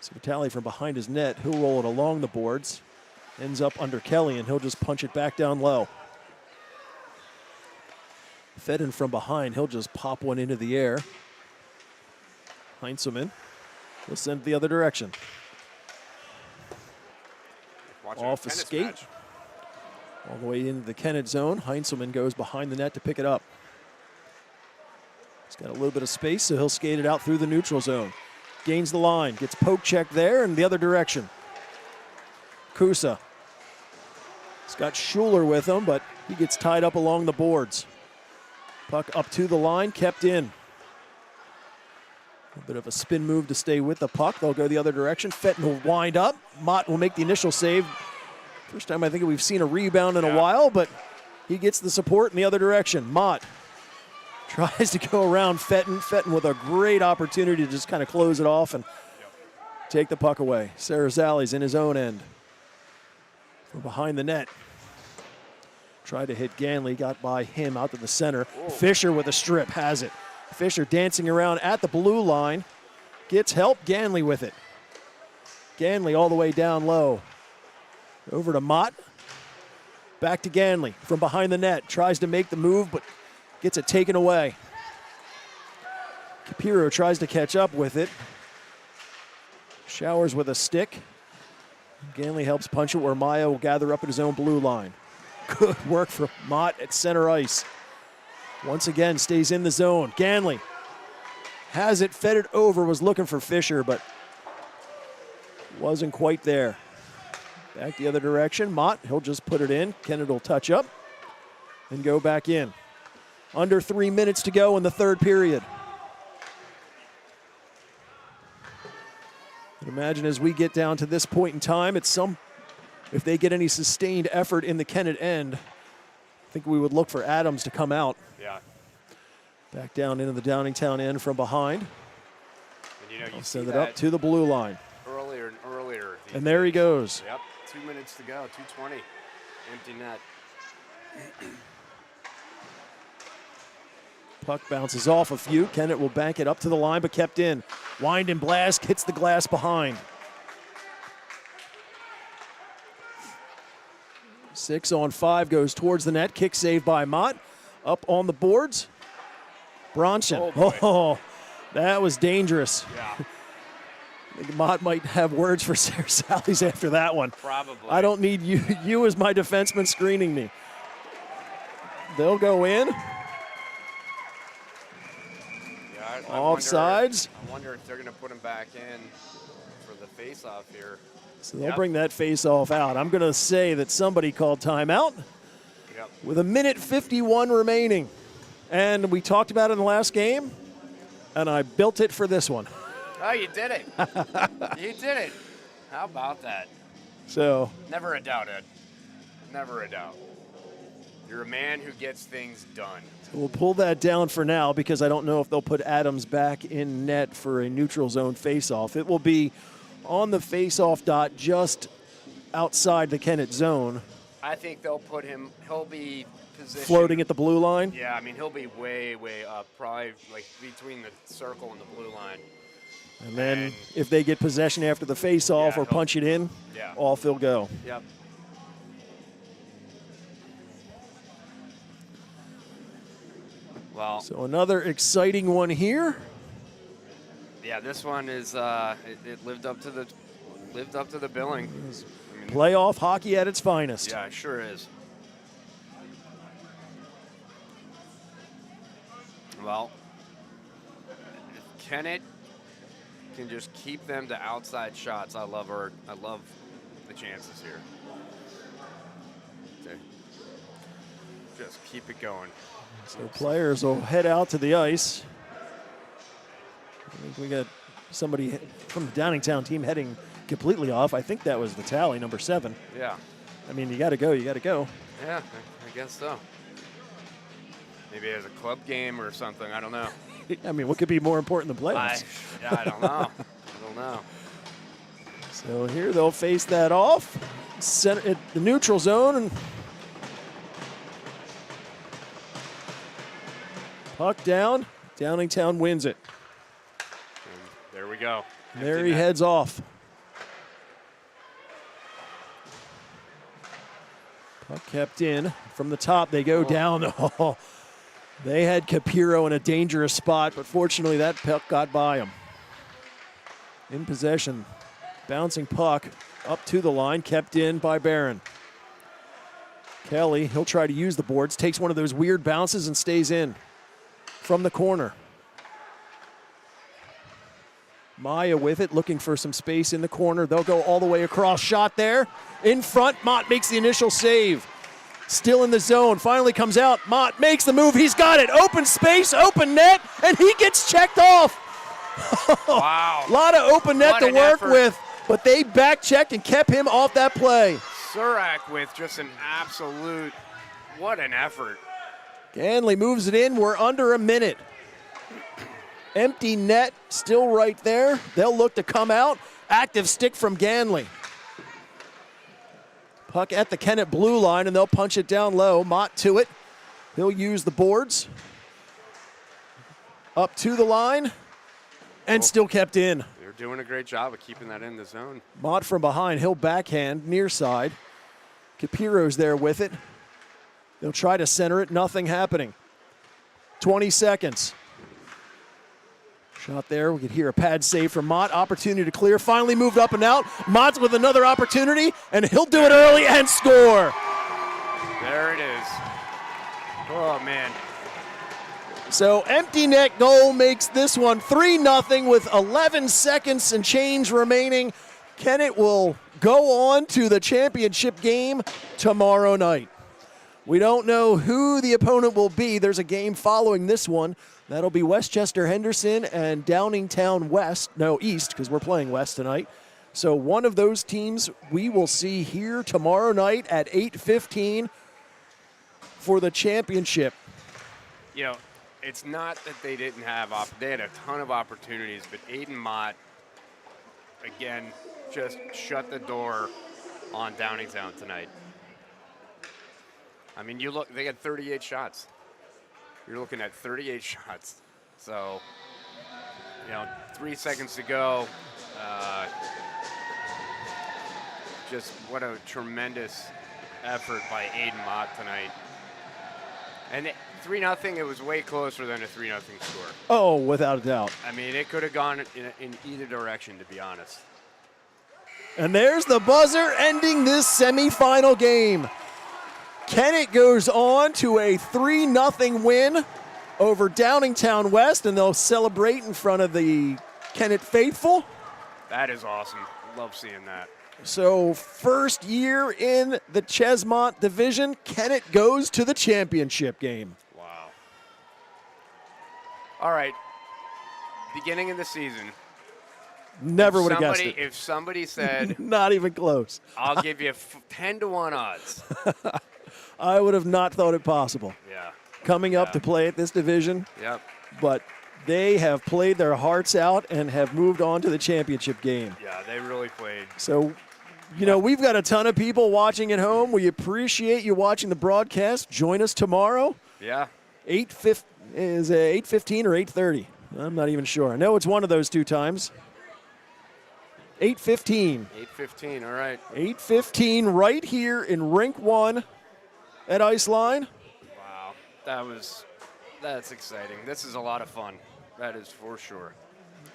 So Vitale from behind his net, he'll roll it along the boards. Ends up under Kelly, and he'll just punch it back down low. Fed in from behind, he'll just pop one into the air. Heinzelman will send it the other direction. Off a skate. Match. All the way into the Kennett zone. Heinzelman goes behind the net to pick it up. He's got a little bit of space, so he'll skate it out through the neutral zone. Gains the line, gets poke check there and the other direction. Kusa. He's got Schuler with him, but he gets tied up along the boards. Puck up to the line, kept in. A bit of a spin move to stay with the puck. They'll go the other direction. Fenton will wind up. Mott will make the initial save. First time I think we've seen a rebound in a while, but he gets the support in the other direction. Mott tries to go around Fenton. Fenton with a great opportunity to just kind of close it off and take the puck away. Sarazali's in his own end. From behind the net. Tried to hit Ganley, got by him out to the center. Whoa. Fisher with a strip, has it. Fisher dancing around at the blue line. Gets help, Ganley with it. Ganley all the way down low. Over to Mott. Back to Ganley from behind the net. Tries to make the move, but gets it taken away. Capiro tries to catch up with it. Showers with a stick. Ganley helps punch it where Maya will gather up at his own blue line. Good work from Mott at center ice. Once again, stays in the zone. Ganley has it, fed it over, was looking for Fisher, but wasn't quite there. Back the other direction. Mott, he'll just put it in. Kennett will touch up and go back in. Under 3 minutes to go in the third period. And imagine as we get down to this point in time, if they get any sustained effort in the Kennett end, I think we would look for Adams to come out. Yeah. Back down into the Downingtown end from behind. And you send it up to the blue line. Earlier and earlier. And there he goes. Yep. 2 minutes to go. 2:20. Empty net. Puck bounces off a few. Kennett will bank it up to the line, but kept in. Wind and blast, hits the glass behind. 6-on-5 goes towards the net. Kick save by Mott. Up on the boards. Bronson. Oh, that was dangerous. Yeah. I think Mott might have words for Sarah Sally's after that one. Probably. I don't need you as my defenseman screening me. They'll go in. Offsides. I wonder if they're going to put him back in for the face-off here. So they'll bring that face-off out. I'm going to say that somebody called timeout with 1:51 remaining. And we talked about it in the last game, and I built it for this one. Oh, you did it. You did it. How about that? So Never a doubt, Ed. Never a doubt. You're a man who gets things done. we'll pull that down for now because I don't know if they'll put Adams back in net for a neutral zone faceoff. It will be on the faceoff dot just outside the Kennett zone. I think they'll put him, he'll be positioned. Floating at the blue line? Yeah, I mean, he'll be way, way up, probably like between the circle and the blue line. And then if they get possession after the face-off or punch it in, off he'll go. Yep. Well, so another exciting one here. Yeah, this one is it lived up to the billing. I mean, Playoff hockey at its finest. Yeah, it sure is. Well, if Kennett can just keep them to outside shots, I love the chances here. Okay. Just keep it going. So players will head out to the ice. I think we got somebody from the Downingtown team heading completely off. I think that was the tally, number 7. Yeah. I mean, you got to go. You got to go. Yeah, I guess so. Maybe it has a club game or something. I don't know. I mean, what could be more important than playoffs? I don't know. I don't know. So here they'll face that off. Center at the neutral zone. And puck down. Downingtown wins it. And there we go. There he heads off. Puck kept in. From the top, they go down. Oh, they had Capiro in a dangerous spot, but fortunately that puck got by him. In possession. Bouncing puck up to the line, kept in by Barron. Kelly, he'll try to use the boards, takes one of those weird bounces and stays in from the corner. Maya with it, looking for some space in the corner. They'll go all the way across. Shot there. In front, Mott makes the initial save. Still in the zone, finally comes out. Mott makes the move, he's got it. Open space, open net, and he gets checked off. Wow. A lot of open net to work with, but they back-checked and kept him off that play. Surak with just an absolute, what an effort. Ganley moves it in, we're under a minute. Empty net, still right there. They'll look to come out. Active stick from Ganley. Puck at the Kennett blue line, and they'll punch it down low. Mott to it. He'll use the boards. Up to the line, and still kept in. They're doing a great job of keeping that in the zone. Mott from behind. He'll backhand, near side. Capiro's there with it. They'll try to center it. Nothing happening. 20 seconds. Shot there. We could hear a pad save from Mott. Opportunity to clear. Finally moved up and out. Mott's with another opportunity, and he'll do it early and score. There it is. Oh, man. So empty net goal makes this one 3-0 with 11 seconds and change remaining. Kennett will go on to the championship game tomorrow night. We don't know who the opponent will be. There's a game following this one. That'll be Westchester Henderson and Downingtown East, because we're playing West tonight. So one of those teams we will see here tomorrow night at 8:15 for the championship. You know, it's not that they didn't have, they had a ton of opportunities, but Aiden Mott, again, just shut the door on Downingtown tonight. I mean, you look, they had 38 shots. You're looking at 38 shots. So, 3 seconds to go. Just what a tremendous effort by Aiden Mott tonight. And 3-0, it was way closer than a 3-0 score. Oh, without a doubt. I mean, it could have gone in either direction, to be honest. And there's the buzzer ending this semifinal game. Kennett goes on to a 3-0 win over Downingtown West, and they'll celebrate in front of the Kennett faithful. That is awesome. Love seeing that. So first year in the Ches-mont division, Kennett goes to the championship game. Wow. All right. Beginning of the season, Never would have guessed it. If somebody said, Not even close. I'll give you 10-1 odds. I would have not thought it possible. Yeah. Coming up to play at this division. Yep. But they have played their hearts out and have moved on to the championship game. Yeah, they really played. So, we've got a ton of people watching at home. We appreciate you watching the broadcast. Join us tomorrow. Yeah. 8:15 or 8:30? I'm not even sure. I know it's one of those two times. 8:15. 8:15, all right. 8:15 right here in Rink 1 at Iceline. Wow, that's exciting. This is a lot of fun. That is for sure.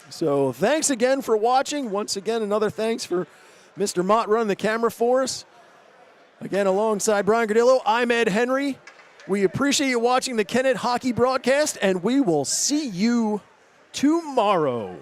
So thanks again for watching. Once again, another thanks for Mr. Mott running the camera for us. Again, alongside Brian Gordillo, I'm Ed Henry. We appreciate you watching the Kennett hockey broadcast, and we will see you tomorrow.